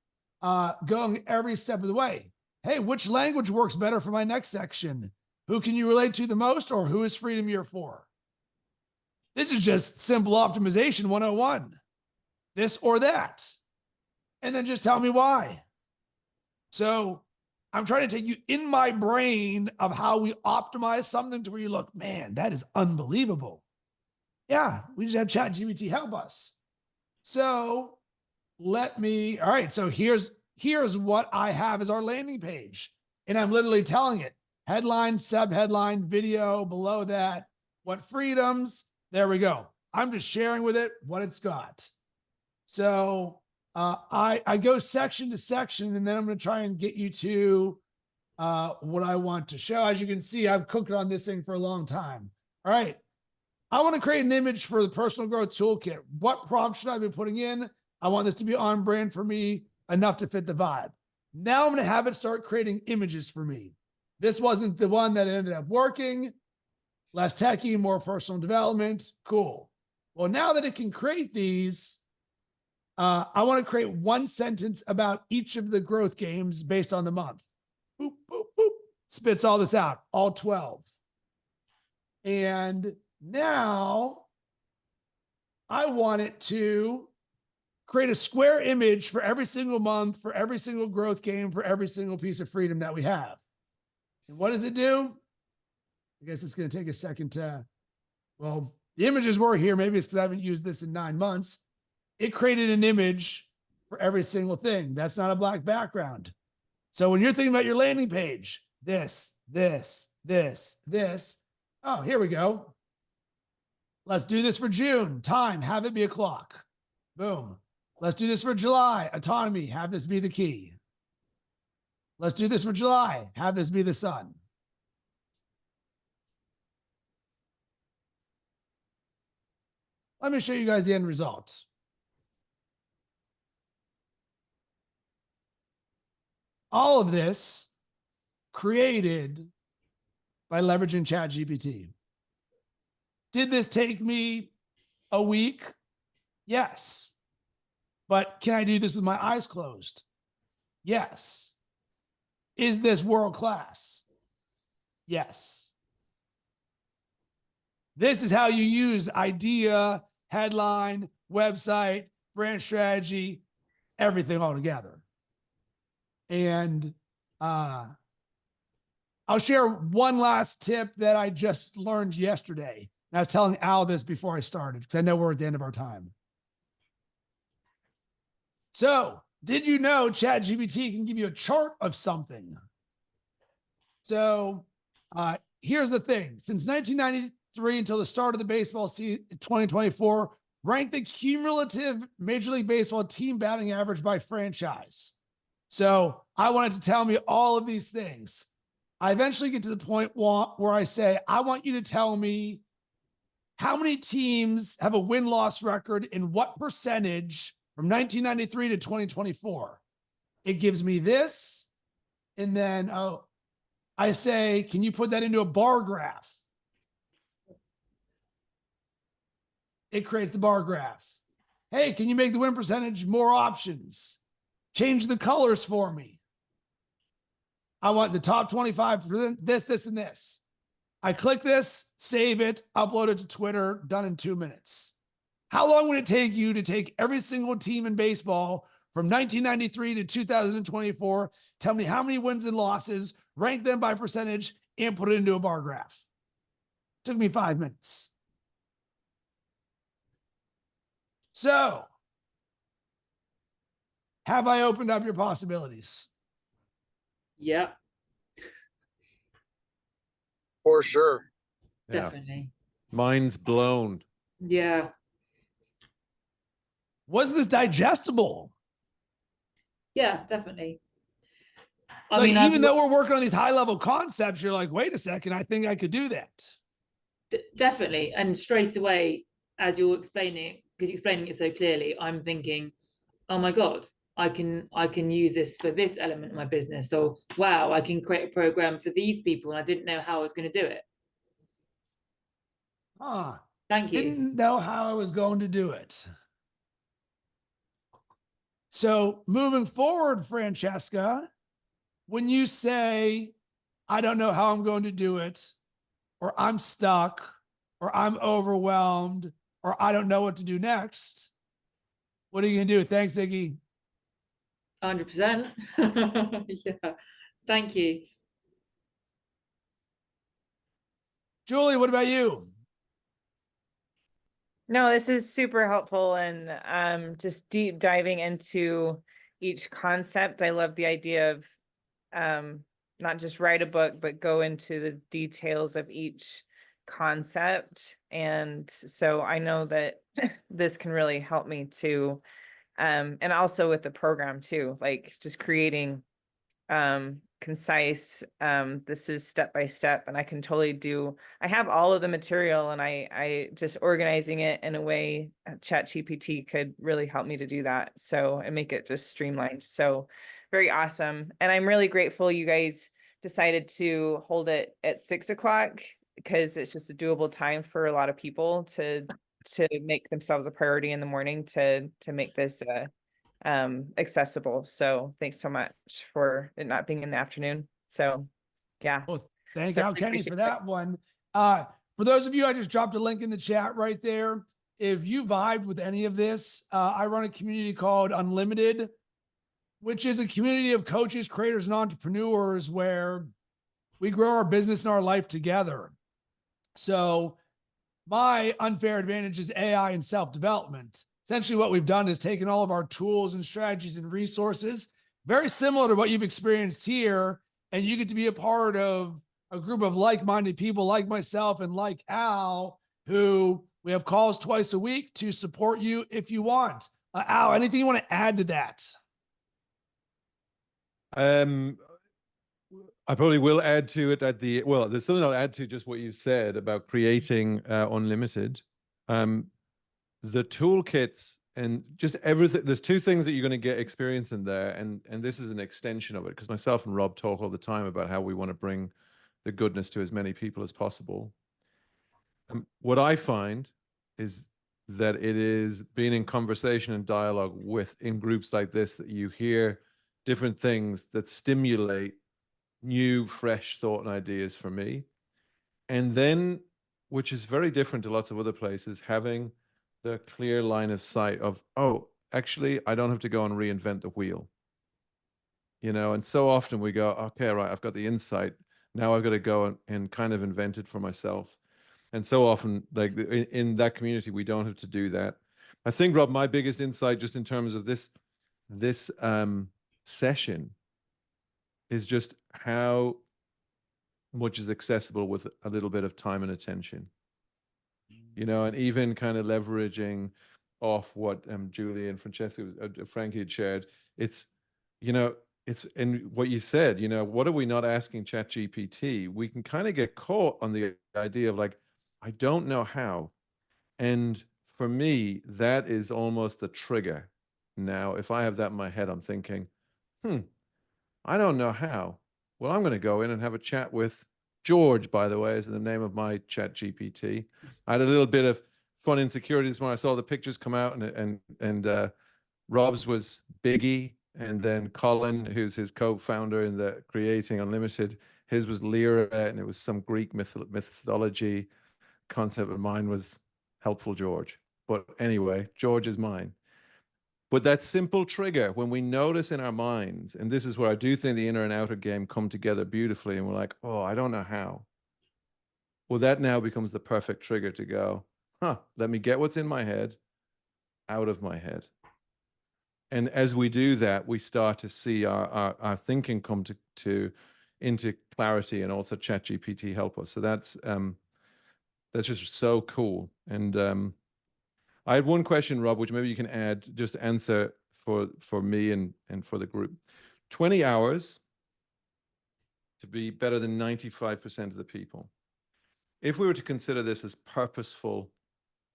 going every step of the way. Hey, which language works better for my next section? Who can you relate to the most, or who is freedom year for? This is just simple optimization 101. This or that. And then just tell me why. So I'm trying to take you in my brain of how we optimize something to where you look, man, that is unbelievable. Yeah, we just had ChatGPT help us. So let me, all right, so here's what I have as our landing page. And I'm literally telling it, headline, sub-headline, video, below that, what freedoms, there we go. I'm just sharing with it what it's got. So I go section to section, and then I'm going to try and get you to what I want to show. As you can see, I've cooked on this thing for a long time. All right. I want to create an image for the personal growth toolkit. What prompt should I be putting in? I want this to be on brand for me, enough to fit the vibe. Now I'm going to have it start creating images for me. This wasn't the one that ended up working. Less techie, more personal development. Cool. Well, now that it can create these, I want to create one sentence about each of the growth games based on the month. Boop, boop, boop. Spits all this out, all 12. And now I want it to create a square image for every single month, for every single growth game, for every single piece of freedom that we have. And what does it do? I guess it's going to take a second to, well, the images were here. Maybe it's because I haven't used this in 9 months. It created an image for every single thing. That's not a black background. So when you're thinking about your landing page, this. Oh, here we go. Let's do this for June. Time, have it be a clock. Boom. Let's do this for July. Autonomy, have this be the key. Let's do this for July. Have this be the sun. Let me show you guys the end results. All of this created by leveraging ChatGPT. Did this take me a week? Yes. But can I do this with my eyes closed? Yes. Is this world class? Yes. This is how you use idea, headline, website, brand strategy, everything all together. And I'll share one last tip that I just learned yesterday. And I was telling Al this before I started because I know we're at the end of our time. So, did you know ChatGPT can give you a chart of something? So, here's the thing. Since 1993 until the start of the baseball season 2024, ranked the cumulative Major League Baseball team batting average by franchise. So, I wanted to tell me all of these things. I eventually get to the point where I say, I want you to tell me how many teams have a win-loss record in what percentage from 1993 to 2024. It gives me this. And then I say, can you put that into a bar graph? It creates the bar graph. Hey, can you make the win percentage more options? Change the colors for me. I want the top 25%, this, and this. I click this, save it, upload it to Twitter, done in 2 minutes. How long would it take you to take every single team in baseball from 1993 to 2024, tell me how many wins and losses, rank them by percentage, and put it into a bar graph? Took me 5 minutes. So, have I opened up your possibilities? Yep, For sure. Yeah. definitely. Mind's blown. Yeah. Was this digestible? Yeah, definitely. I Like, mean, even though we're working on these high level concepts, you're like, wait a second, I think I could do that. definitely. And straight away, as you're explaining it, because you're explaining it so clearly, I'm thinking, oh my God, I can use this for this element of my business. So wow, I can create a program for these people, and I didn't know how I was going to do it. Huh. Thank you. Didn't know how I was going to do it. So moving forward, Francesca, when you say, I don't know how I'm going to do it, or I'm stuck, or I'm overwhelmed, or I don't know what to do next, what are you going to do? Thanks, Iggy. 100%. Yeah. Thank you. Julie, what about you? No, this is super helpful, and just deep diving into each concept. I love the idea of not just write a book, but go into the details of each concept. And so I know that this can really help me too. And also with the program too, like just creating concise, this is step by step, and I can totally do, I have all of the material, and I just organizing it in a way ChatGPT could really help me to do that. So, and make it just streamlined. So very awesome. And I'm really grateful you guys decided to hold it at 6 o'clock, because it's just a doable time for a lot of people to make themselves a priority in the morning to make this accessible. So thanks so much for it not being in the afternoon. So yeah. Well, thank So I Al really Kenny appreciate for that one. For those of you, I just dropped a link in the chat right there. If you vibed with any of this, I run a community called Unlimited, which is a community of coaches, creators, and entrepreneurs where we grow our business and our life together. So my unfair advantage is AI and self-development. essentially what we've done is taken all of our tools and strategies and resources, very similar to what you've experienced here, and you get to be a part of a group of like-minded people like myself and like Al, who we have calls twice a week to support you if you want. Al, anything you want to add to that? I probably will add to it well, there's something I'll add to just what you said about creating Unlimited. The toolkits and just everything. There's two things that you're going to get experience in there. And this is an extension of it, because myself and Rob talk all the time about how we want to bring the goodness to as many people as possible. What I find is that it is being in conversation and dialogue in groups like this that you hear different things that stimulate new, fresh thought and ideas for me. And then, which is very different to lots of other places, having the clear line of sight of, oh, actually, I don't have to go and reinvent the wheel. And so often we go, okay, right, I've got the insight. Now I've got to go and kind of invent it for myself. And so often, like in that community, we don't have to do that. I think, Rob, my biggest insight just in terms of this session is just how much is accessible with a little bit of time and attention, and even kind of leveraging off what Julie and Francesca, Frankie had shared. It's and what you said, what are we not asking ChatGPT? We can kind of get caught on the idea of like, I don't know how. And for me, that is almost the trigger. Now, if I have that in my head, I'm thinking, I don't know how. Well, I'm going to go in and have a chat with George, by the way, is the name of my ChatGPT. I had a little bit of fun insecurities when I saw the pictures come out, and Rob's was Biggie, and then Colin, who's his co-founder in the Creating Unlimited, his was Lyra, and it was some Greek mythology concept, of mine was Helpful George. But anyway, George is mine. But that simple trigger, when we notice in our minds, and this is where I do think the inner and outer game come together beautifully, and we're like, oh, I don't know how. Well, that now becomes the perfect trigger to go, let me get what's in my head out of my head. And as we do that, we start to see our thinking come into clarity, and also ChatGPT help us. So that's just so cool. And I had one question, Rob, which maybe you can add, just answer for me and for the group. 20 hours to be better than 95% of the people. If we were to consider this as purposeful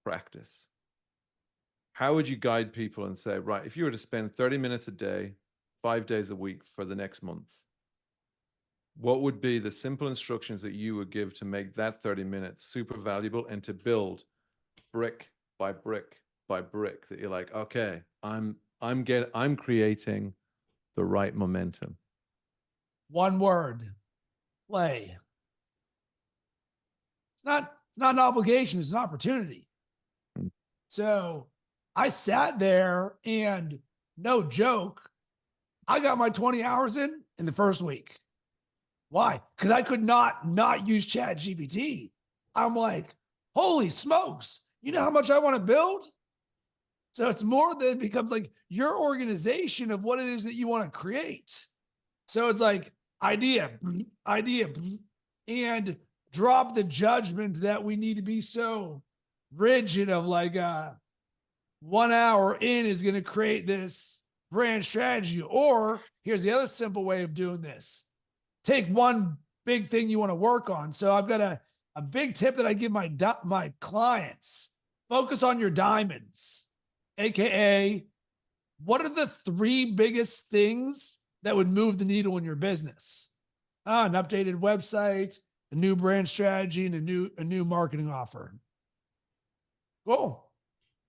practice, how would you guide people and say, right, if you were to spend 30 minutes a day, 5 days a week for the next month, what would be the simple instructions that you would give to make that 30 minutes super valuable and to build brick by brick by brick, that you're like, okay, I'm creating the right momentum? One word: play. It's not an obligation, it's an opportunity. So I sat there, and no joke, I got my 20 hours in the first week. Why? Because I could not use ChatGPT. I'm like, holy smokes, you know how much I want to build? So it's more than it becomes like your organization of what it is that you want to create. So it's like idea, and drop the judgment that we need to be so rigid of like 1 hour in is going to create this brand strategy. Or here's the other simple way of doing this. Take one big thing you want to work on. So I've got a big tip that I give my clients: focus on your diamonds, AKA what are the 3 biggest things that would move the needle in your business? An updated website, a new brand strategy, and a new marketing offer. Cool.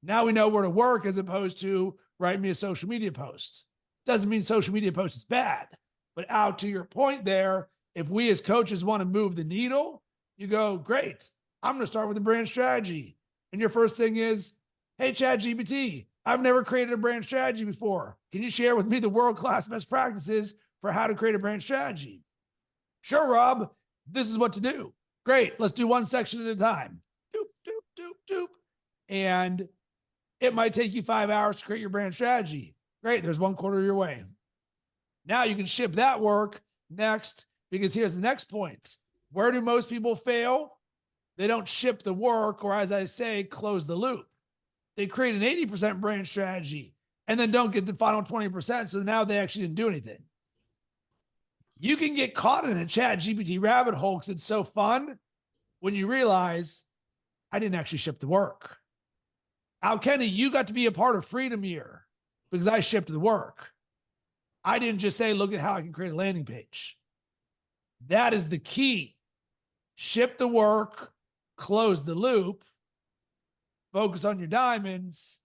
Now we know where to work, as opposed to write me a social media post. Doesn't mean social media post is bad, but out to your point there, if we as coaches want to move the needle, you go, great, I'm going to start with a brand strategy. And your first thing is, hey, ChatGPT, I've never created a brand strategy before. Can you share with me the world-class best practices for how to create a brand strategy? Sure, Rob, this is what to do. Great, let's do one section at a time. Doop, doop, doop, doop. And It might take you 5 hours to create your brand strategy. Great. There's 1/4 of your way. Now you can ship that work next, because here's the next point. Where do most people fail? They don't ship the work, or as I say, close the loop. They create an 80% brand strategy and then don't get the final 20%. So now they actually didn't do anything. You can get caught in a ChatGPT rabbit hole because it's so fun when you realize I didn't actually ship the work. Al Kenny, you got to be a part of Freedom Year because I shipped the work. I didn't just say, look at how I can create a landing page. That is the key. Ship the work, close the loop, focus on your diamonds,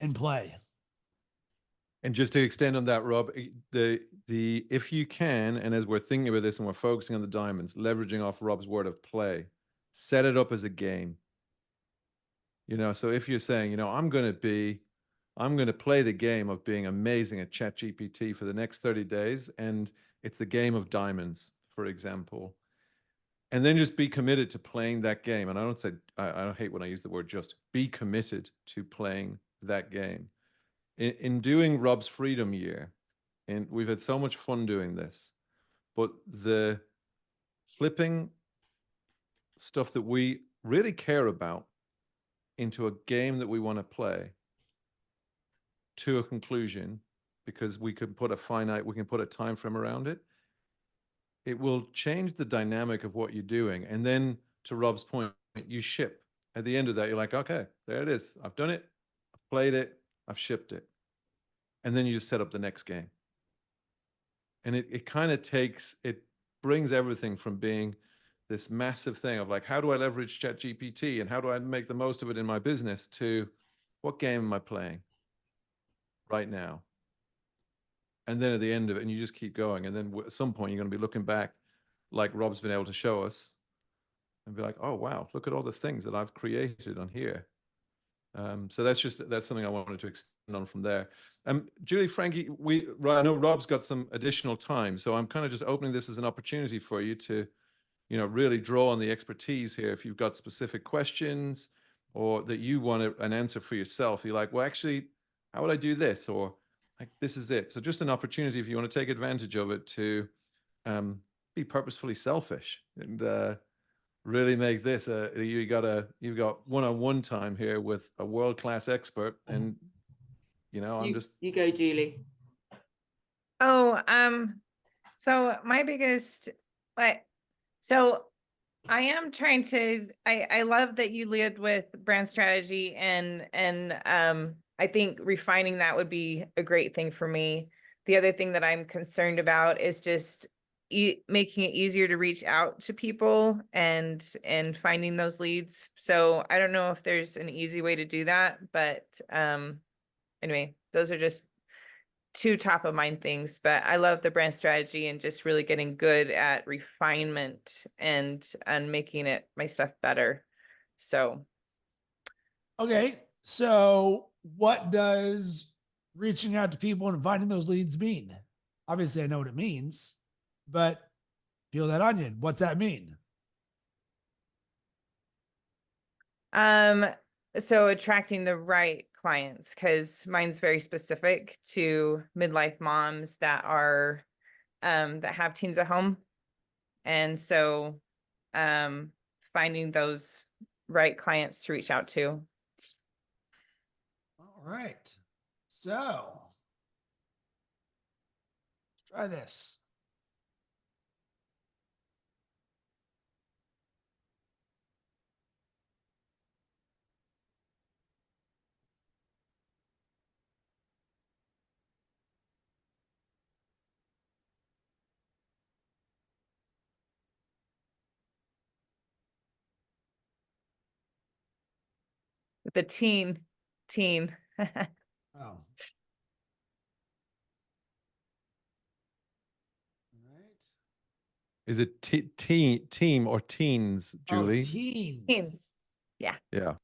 and play. And just to extend on that, Rob, the if you can, and as we're thinking about this and we're focusing on the diamonds, leveraging off Rob's word of play, set it up as a game. You know, so if you're saying, you know, I'm going to play the game of being amazing at ChatGPT for the next 30 days, and it's the game of diamonds, for example. And then just be committed to playing that game. And I don't say, I hate when I use the word just, be committed to playing that game. In doing Rob's Freedom Year, and we've had so much fun doing this, but the flipping stuff that we really care about into a game that we want to play to a conclusion, because we can put a time frame around it. It will change the dynamic of what you're doing. And then to Rob's point, you ship. At the end of that, you're like, okay, there it is. I've done it. I've played it. I've shipped it. And then you just set up the next game. And it kind of brings everything from being this massive thing of like, how do I leverage ChatGPT and how do I make the most of it in my business, to what game am I playing right now? And then at the end of it, and you just keep going. And then at some point, you're going to be looking back like Rob's been able to show us and be like, oh, wow, look at all the things that I've created on here. So that's something I wanted to extend on from there. Julie, Frankie, I know Rob's got some additional time, so I'm kind of just opening this as an opportunity for you to, you know, really draw on the expertise here. If you've got specific questions or that you want an answer for yourself, you're like, well, actually, how would I do this? Or like, this is it. So just an opportunity, if you want to take advantage of it, to be purposefully selfish and really make this you've got one-on-one time here with a world-class expert. And you know, you go, Julie. So my biggest, so I am trying to, I love that you lead with brand strategy, and I think refining that would be a great thing for me. The other thing that I'm concerned about is just making it easier to reach out to people and finding those leads. So I don't know if there's an easy way to do that, but anyway, those are just two top of mind things. But I love the brand strategy and just really getting good at refinement and making my stuff better. So Okay. So what does reaching out to people and finding those leads mean? Obviously, I know what it means, but peel that onion. What's that mean? So attracting the right clients, because mine's very specific to midlife moms that are that have teens at home. And so finding those right clients to reach out to. All right. So let's try this. With the teen. Oh. All right. Is it team or teens, Julie? Oh, teens. Teens. Yeah. Yeah.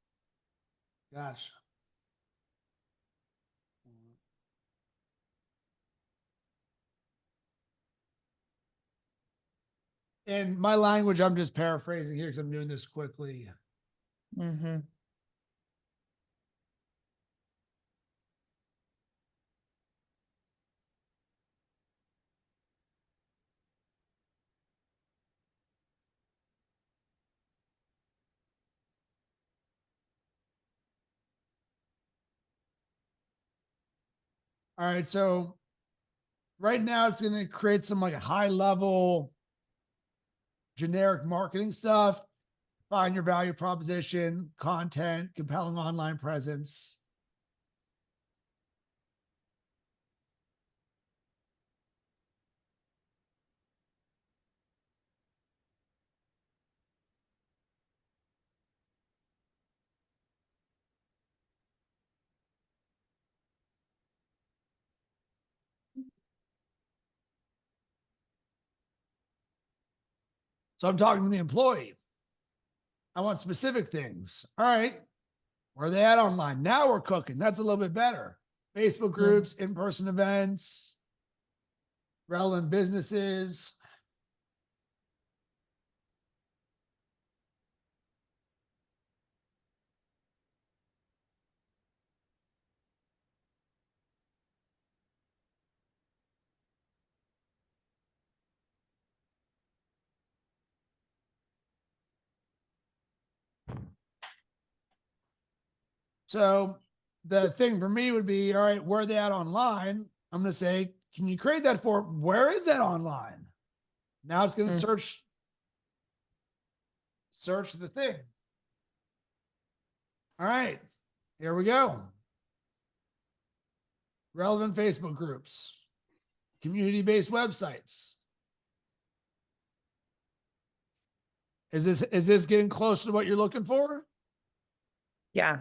Gotcha. In my language, I'm just paraphrasing here because I'm doing this quickly. Mm-hmm. All right. So right now it's going to create some like high level generic marketing stuff. Find your value proposition, content, compelling online presence. So I'm talking to the employee. I want specific things. All right. Where are they at online? Now we're cooking. That's a little bit better. Facebook groups, in-person events, relevant businesses. So the thing for me would be, all right, where are they at online? I'm going to say, can you create that for, where is that online? Now it's going to search the thing. All right, here we go. Relevant Facebook groups, community-based websites. Is this getting close to what you're looking for? Yeah.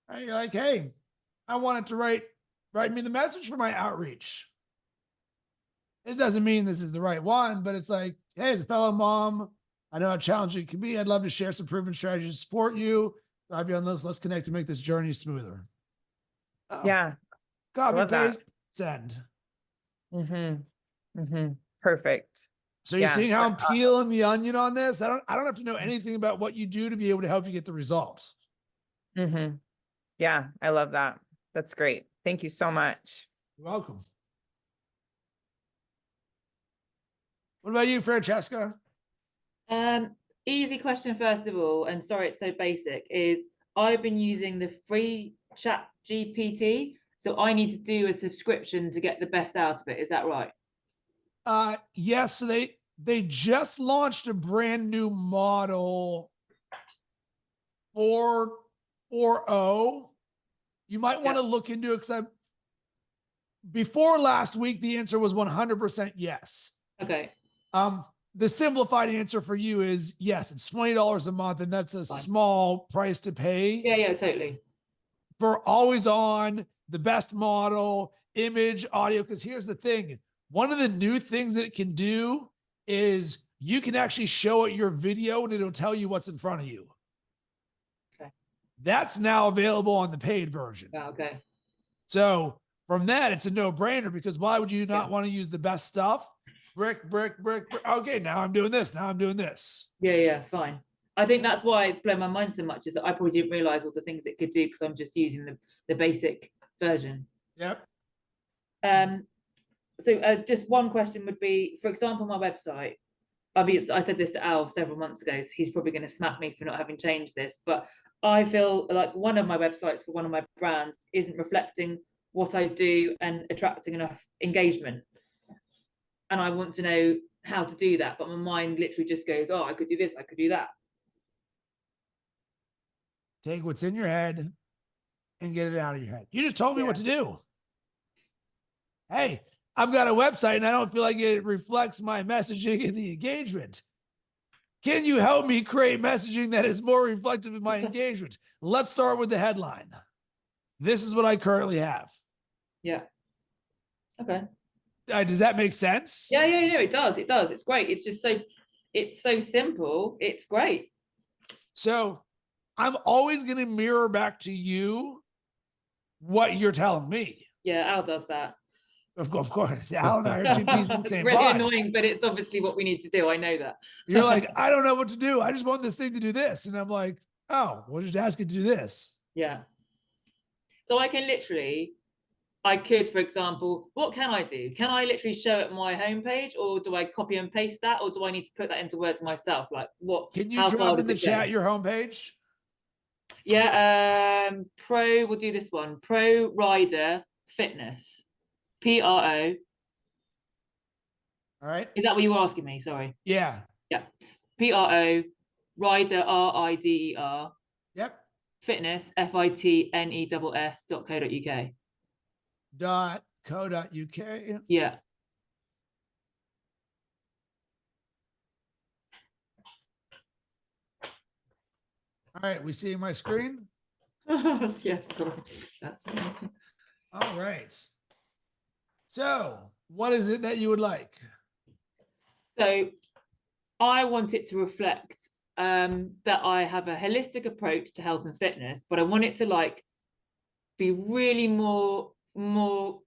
And you're like, hey, I want it to write me the message for my outreach. It doesn't mean this is the right one, but it's like, hey, as a fellow mom, I know how challenging it can be. I'd love to share some proven strategies to support you. I'll be on this. Let's connect to make this journey smoother. Oh, Yeah. copy, love that. paste, send. Perfect. So you're Yeah. seeing how I'm peeling the onion on this? I don't have to know anything about what you do to be able to help you get the results. Yeah. I love that. That's great. Thank you so much. You're welcome. What about you, Francesca? Easy question first of all, and sorry it's so basic, is I've been using the free chat GPT, so I need to do a subscription to get the best out of it. Is that right? Yes, so they just launched a brand new model 4.0. You might want to look into it because before last week, the answer was 100% yes. Okay. The simplified answer for you is yes, it's $20 a month, and that's a small price to pay. Yeah, totally. For always on, the best model, image, audio. Because here's the thing. One of the new things that it can do is you can actually show it your video and it'll tell you what's in front of you. Okay. That's now available on the paid version. Okay. So from that, it's a no-brainer because why would you not want to use the best stuff? Brick. Okay, now I'm doing this. Now I'm doing this. Yeah, fine. I think that's why it's blown my mind so much, is that I probably didn't realize all the things it could do because I'm just using the basic version. Yep. So just one question would be, for example, my website. I mean, I said this to Al several months ago, so he's probably going to smack me for not having changed this, but I feel like one of my websites for one of my brands isn't reflecting what I do and attracting enough engagement. And I want to know how to do that, but my mind literally just goes, oh, I could do this, I could do that. Take what's in your head and get it out of your head. You just told me what to do. Hey, I've got a website and I don't feel like it reflects my messaging and the engagement. Can you help me create messaging that is more reflective of my engagement? Let's start with the headline. This is what I currently have. Yeah. Okay. Does that make sense? Yeah, it does. It does. It's great. It's just it's so simple. It's great. So I'm always going to mirror back to you what you're telling me. Yeah, Al does that. Of course, Al and I are two pieces of the It's same really pod. annoying, but it's obviously what we need to do. I know that. You're like, I don't know what to do. I just want this thing to do this. And I'm like, oh, we'll just ask it to do this. Yeah. So I can literally, I could, for example, what can I do? Can I literally show it my homepage, or do I copy and paste that, or do I need to put that into Word myself? Like what? Can you how far drop in does the it go? chat your homepage? Yeah. Pro. We'll do this one. Pro Rider Fitness. PRO. All right. Is that what you were asking me? Sorry. Yeah. Yeah. PRO Rider RIDER Yep. Fitness FITNESS.co.uk. .co.uk. Yeah. All right. We see my screen. Yes. Sorry. That's fine. All right. So what is it that you would like? So I want it to reflect that I have a holistic approach to health and fitness, but I want it to like be really more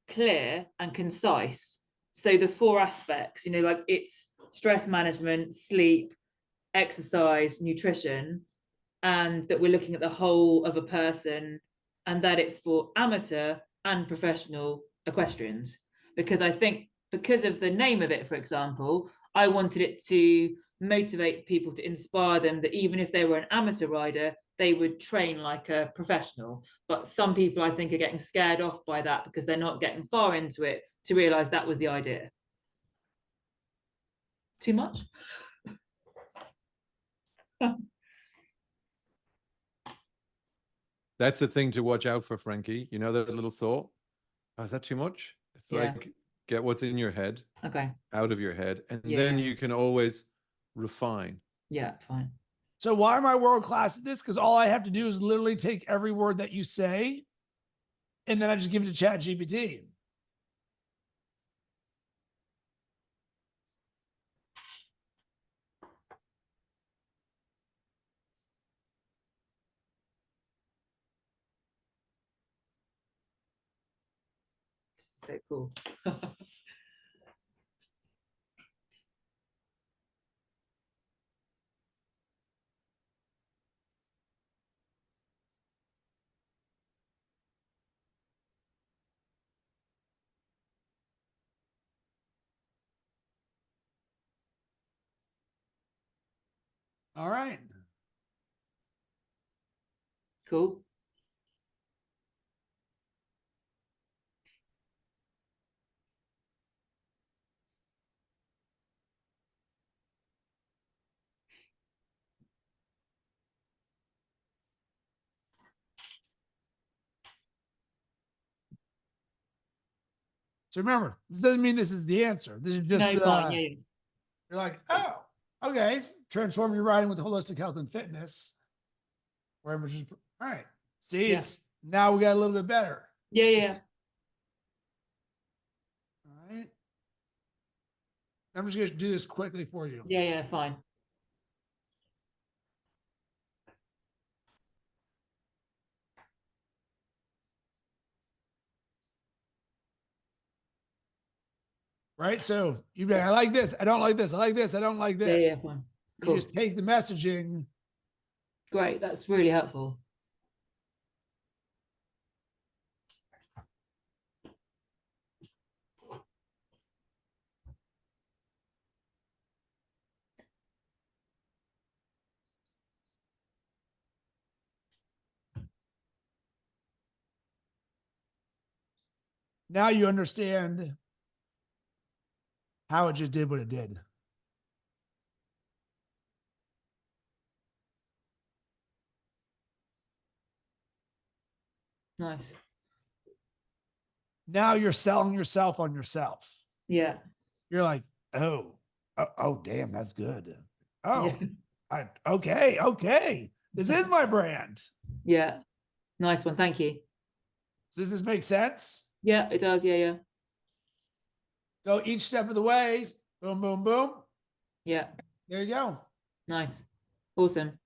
clear and concise. So the 4 aspects, you know, like it's stress management, sleep, exercise, nutrition, and that we're looking at the whole of a person, and that it's for amateur and professional equestrians. Because I think because of the name of it, for example, I wanted it to motivate people, to inspire them that even if they were an amateur rider, they would train like a professional. But some people, I think, are getting scared off by that because they're not getting far into it to realize that was the idea. Too much? That's the thing to watch out for, Frankie. You know that little thought? Oh, is that too much? It's Yeah. like, get what's in your head Okay. out of your head, and Yeah, then yeah. you can always refine. Yeah, fine. So why am I world class at this? Because all I have to do is literally take every word that you say, and then I just give it to ChatGPT. So cool. All right. Cool. So remember, this doesn't mean this is the answer. This is just No, fine. Yeah, yeah. You're like, oh, okay. Transform your riding with holistic health and fitness. All right. See, Yeah. it's now we got a little bit better. Yeah, yeah. All right. I'm just going to do this quickly for you. Yeah, yeah, fine. Right. So you be like, I like this. I don't like this. I like this. I don't like Yeah, yeah, this. fine. You Cool. just take the messaging. Great. That's really helpful. Now you understand how it just did what it did. Nice. Now you're selling yourself on yourself. Yeah. You're like, oh, damn, that's good. Oh, Yeah. Okay. This is my brand. Yeah. Nice one. Thank you. Does this make sense? Yeah, it does. Yeah, yeah. Go each step of the way. Boom, boom, boom. Yeah. There you go. Nice. Awesome.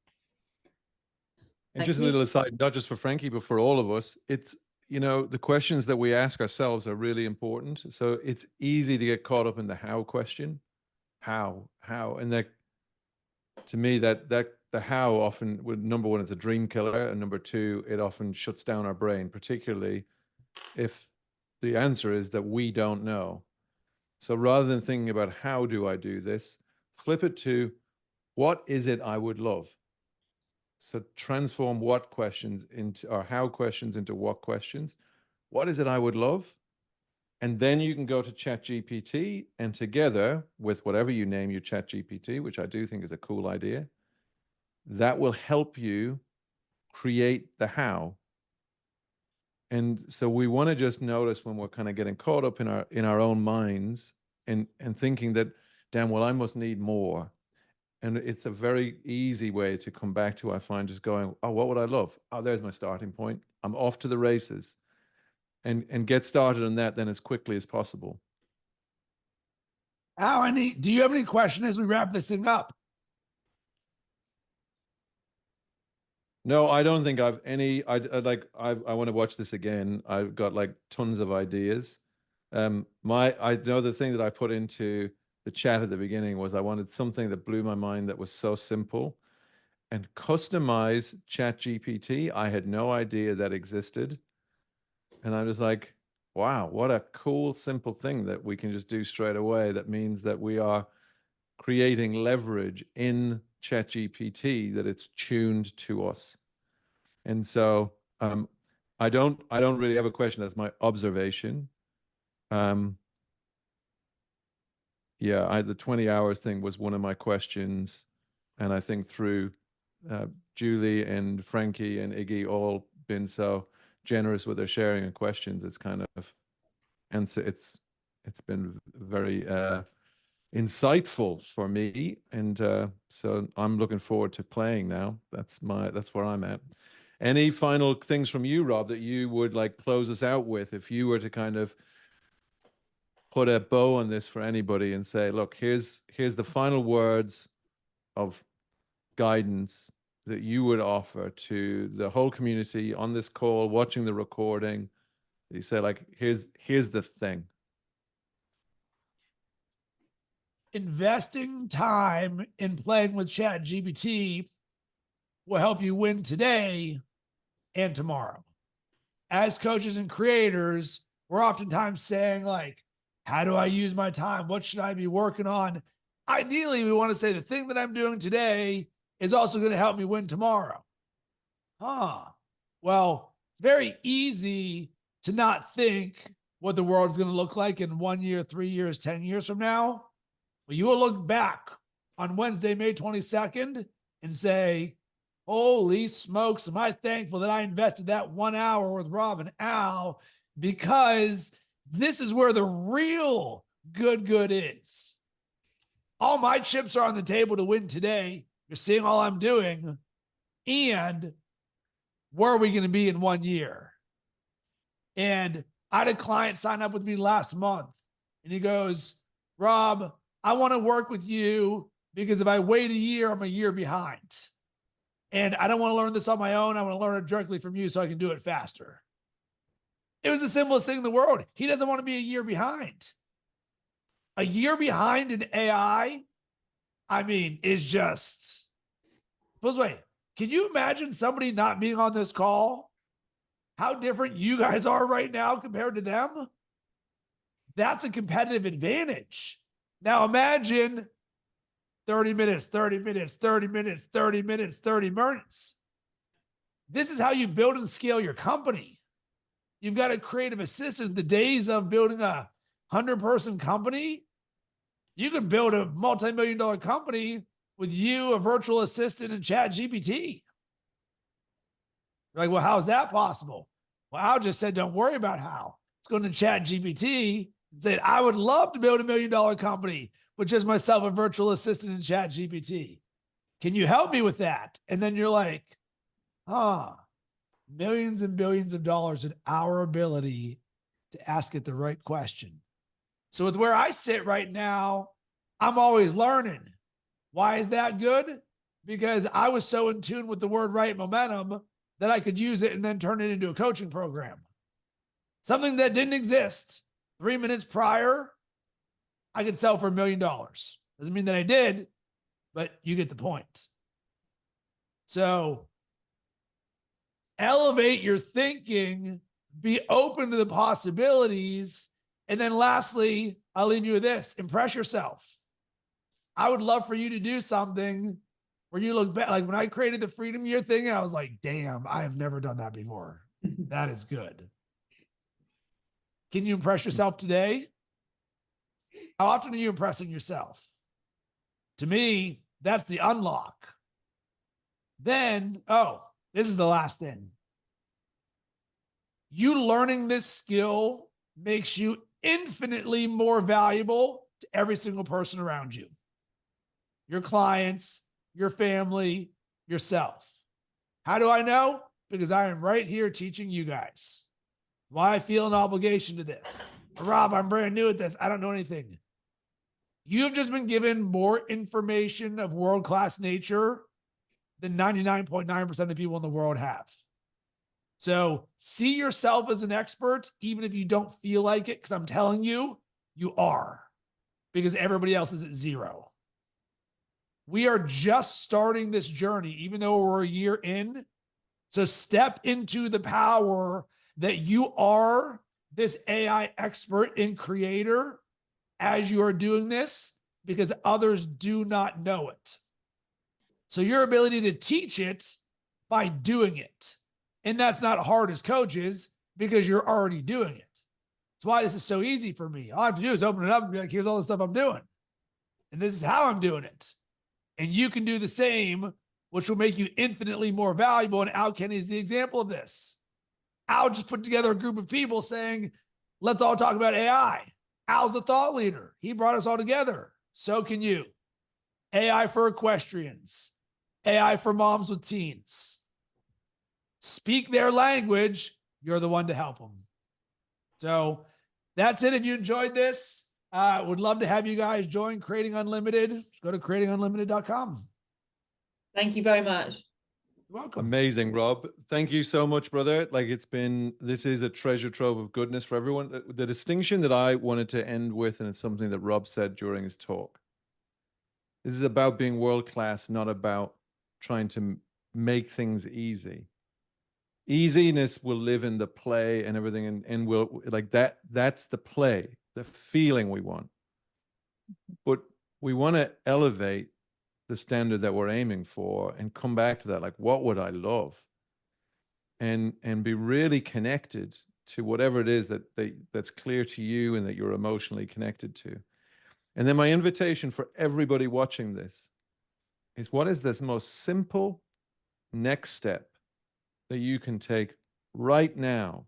And Thank just a you. little aside, not just for Frankie, but for all of us, it's, the questions that we ask ourselves are really important. So it's easy to get caught up in the how question. How, and that, to me, that the how often, number one, it's a dream killer, and number two, it often shuts down our brain, particularly if the answer is that we don't know. So rather than thinking about how do I do this, flip it to what is it I would love. So transform what questions into, or how questions into what questions. What is it I would love? And then you can go to ChatGPT, and together with whatever you name your ChatGPT, which I do think is a cool idea, that will help you create the how. And so we want to just notice when we're kind of getting caught up in our own minds and thinking that, damn, well, I must need more. And it's a very easy way to come back to, I find, just going, oh, what would I love? Oh, there's my starting point. I'm off to the races. And get started on that then as quickly as possible. Al, do you have any questions as we wrap this thing up? No, I don't think I've any. I want to watch this again. I've got like tons of ideas. I know the thing that I put into the chat at the beginning was I wanted something that blew my mind, that was so simple, and customize ChatGPT. I had no idea that existed. And I was like, wow, what a cool, simple thing that we can just do straight away. That means that we are creating leverage in ChatGPT, that it's tuned to us. And so I don't really have a question. That's my observation. The 20 hours thing was one of my questions. And I think through Julie and Frankie and Iggy all been so generous with their sharing and questions, it's kind of, and so it's been very insightful for me, and so I'm looking forward to playing now. That's where I'm at. Any final things from you, Rob, that you would like close us out with, if you were to kind of put a bow on this for anybody and say, look, here's the final words of guidance that you would offer to the whole community on this call, watching the recording. You say, like, here's the thing. Investing time in playing with ChatGPT will help you win today and tomorrow. As coaches and creators, we're oftentimes saying, like, how do I use my time? What should I be working on? Ideally, we want to say the thing that I'm doing today is also going to help me win tomorrow. Well, it's very easy to not think what the world's going to look like in 1 year, 3 years, 10 years from now. But you will look back on Wednesday, May 22nd and say, holy smokes, am I thankful that I invested that 1 hour with Rob and Al, because this is where the real good is. All my chips are on the table to win today. You're seeing all I'm doing. And where are we going to be in 1 year? And I had a client sign up with me last month, and he goes, Rob, I want to work with you because if I wait a year, I'm a year behind. And I don't want to learn this on my own. I want to learn it directly from you so I can do it faster. It was the simplest thing in the world. He doesn't want to be a year behind. A year behind in AI, I mean, is just, put this way, can you imagine somebody not being on this call? How different you guys are right now compared to them? That's a competitive advantage. Now imagine 30 minutes, 30 minutes, 30 minutes, 30 minutes, 30 minutes. This is how you build and scale your company. You've got a creative assistant. The days of building a 100-person company, you could build a multi-million-dollar company with you, a virtual assistant, and ChatGPT. You're like, well, how's that possible? Well, Al just said, don't worry about how. Let's go to ChatGPT and say, I would love to build $1 million company with just myself, a virtual assistant, and ChatGPT. Can you help me with that? And then you're like, millions and billions of dollars in our ability to ask it the right question. So with where I sit right now, I'm always learning. Why is that good? Because I was so in tune with the word right momentum that I could use it and then turn it into a coaching program. Something that didn't exist 3 minutes prior, I could sell for $1 million. Doesn't mean that I did, but you get the point. So elevate your thinking, be open to the possibilities. And then lastly, I'll leave you with this: impress yourself. I would love for you to do something where you look back. Like when I created the Freedom Year thing, I was like, damn, I have never done that before. That is good. Can you impress yourself today? How often are you impressing yourself? To me, that's the unlock. Then, oh, this is the last thing. You learning this skill makes you infinitely more valuable to every single person around you. Your clients, your family, yourself. How do I know? Because I am right here teaching you guys. Why I feel an obligation to this. Rob, I'm brand new at this. I don't know anything. You've just been given more information of world-class nature than 99.9% of people in the world have. So see yourself as an expert, even if you don't feel like it, because I'm telling you, you are, because everybody else is at zero. We are just starting this journey, even though we're a year in. So step into the power that you are this AI expert and creator as you are doing this, because others do not know it. So your ability to teach it by doing it. And that's not hard as coaches, because you're already doing it. That's why this is so easy for me. All I have to do is open it up and be like, here's all the stuff I'm doing. And this is how I'm doing it. And you can do the same, which will make you infinitely more valuable. And Al Kenny is the example of this. Al just put together a group of people saying, let's all talk about AI. Al's the thought leader. He brought us all together. So can you. AI for equestrians. AI for moms with teens. Speak their language. You're the one to help them. So that's it. If you enjoyed this, would love to have you guys join Creating Unlimited. Go to creatingunlimited.com. Thank you very much. You're welcome. Amazing, Rob. Thank you so much, brother. Like this is a treasure trove of goodness for everyone. The distinction that I wanted to end with, and it's something that Rob said during his talk. This is about being world-class, not about trying to make things easy. Easiness will live in the play and everything, and we'll like that. That's the play, the feeling we want. But we want to elevate the standard that we're aiming for and come back to that. Like, what would I love? And be really connected to whatever it is that's clear to you and that you're emotionally connected to. And then my invitation for everybody watching this is, what is this most simple next step that you can take right now,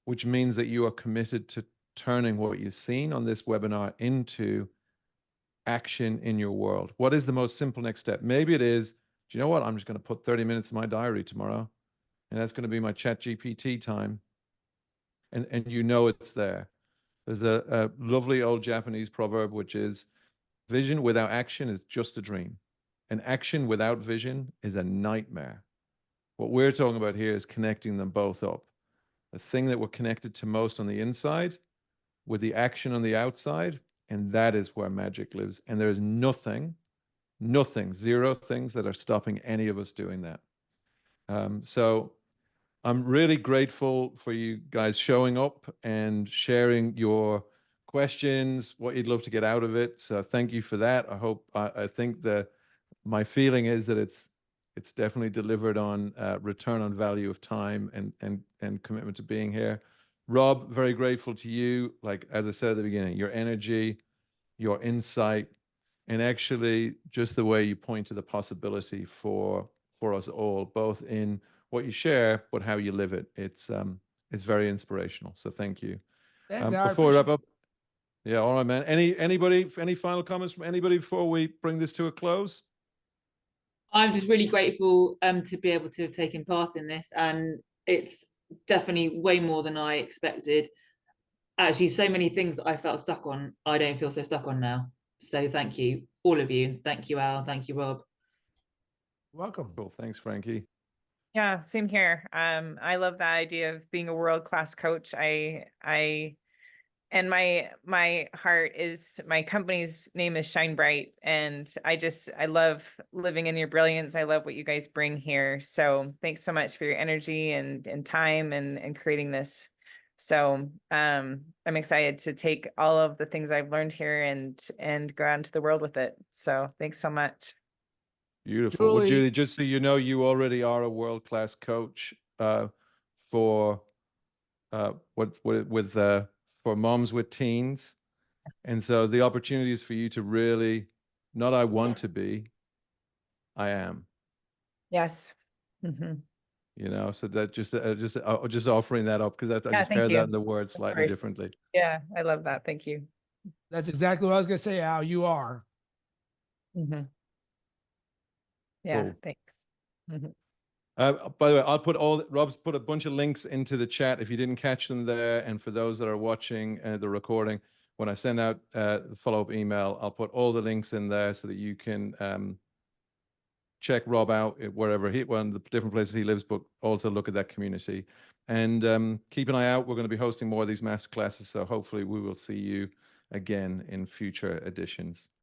which means that you are committed to turning what you've seen on this webinar into action in your world? What is the most simple next step? Maybe it is, do you know what? I'm just going to put 30 minutes in my diary tomorrow, and that's going to be my ChatGPT time. And you know it's there. There's a lovely old Japanese proverb, which is, vision without action is just a dream, and action without vision is a nightmare. What we're talking about here is connecting them both up. The thing that we're connected to most on the inside with the action on the outside, and that is where magic lives. And there's nothing, zero things that are stopping any of us doing that. So I'm really grateful for you guys showing up and sharing your questions, what you'd love to get out of it. So thank you for that. I think that my feeling is that it's definitely delivered on return on value of time and commitment to being here. Rob, very grateful to you. Like, as I said at the beginning, your energy, your insight, and actually just the way you point to the possibility for us all, both in what you share, but how you live it. It's very inspirational. So thank you. Thanks, Al. Before we wrap up, yeah, all right, man. Any final comments from anybody before we bring this to a close? I'm just really grateful to be able to have taken part in this, and it's definitely way more than I expected. Actually, so many things I felt stuck on, I don't feel so stuck on now. So thank you, all of you. Thank you, Al. Thank you, Rob. Welcome. Cool. Thanks, Frankie. Yeah, same here. I love that idea of being a world-class coach. And my heart is, my company's name is Shine Bright, and I love living in your brilliance. I love what you guys bring here. So thanks so much for your energy and time and creating this. So I'm excited to take all of the things I've learned here and go out into the world with it. So thanks so much. Beautiful. Well, Julie, Julie, just so you know, you already are a world-class coach for for moms with teens. And so the opportunity is for you to really, not I want to be, I am. Yes. Mm-hmm. You know, so that just offering that up, because I Yeah, just thank heard you. that in the words Of slightly course. differently. Yeah, I love that. Thank you. that's exactly what I was going to say, Al. You are. Mm-hmm. Yeah, Cool. thanks. Mm-hmm. By the way, Rob's put a bunch of links into the chat if you didn't catch them there. And for those that are watching the recording, when I send out the follow-up email, I'll put all the links in there so that you can check Rob out wherever one of the different places he lives, but also look at that community. And keep an eye out. We're going to be hosting more of these masterclasses, so hopefully we will see you again in future editions.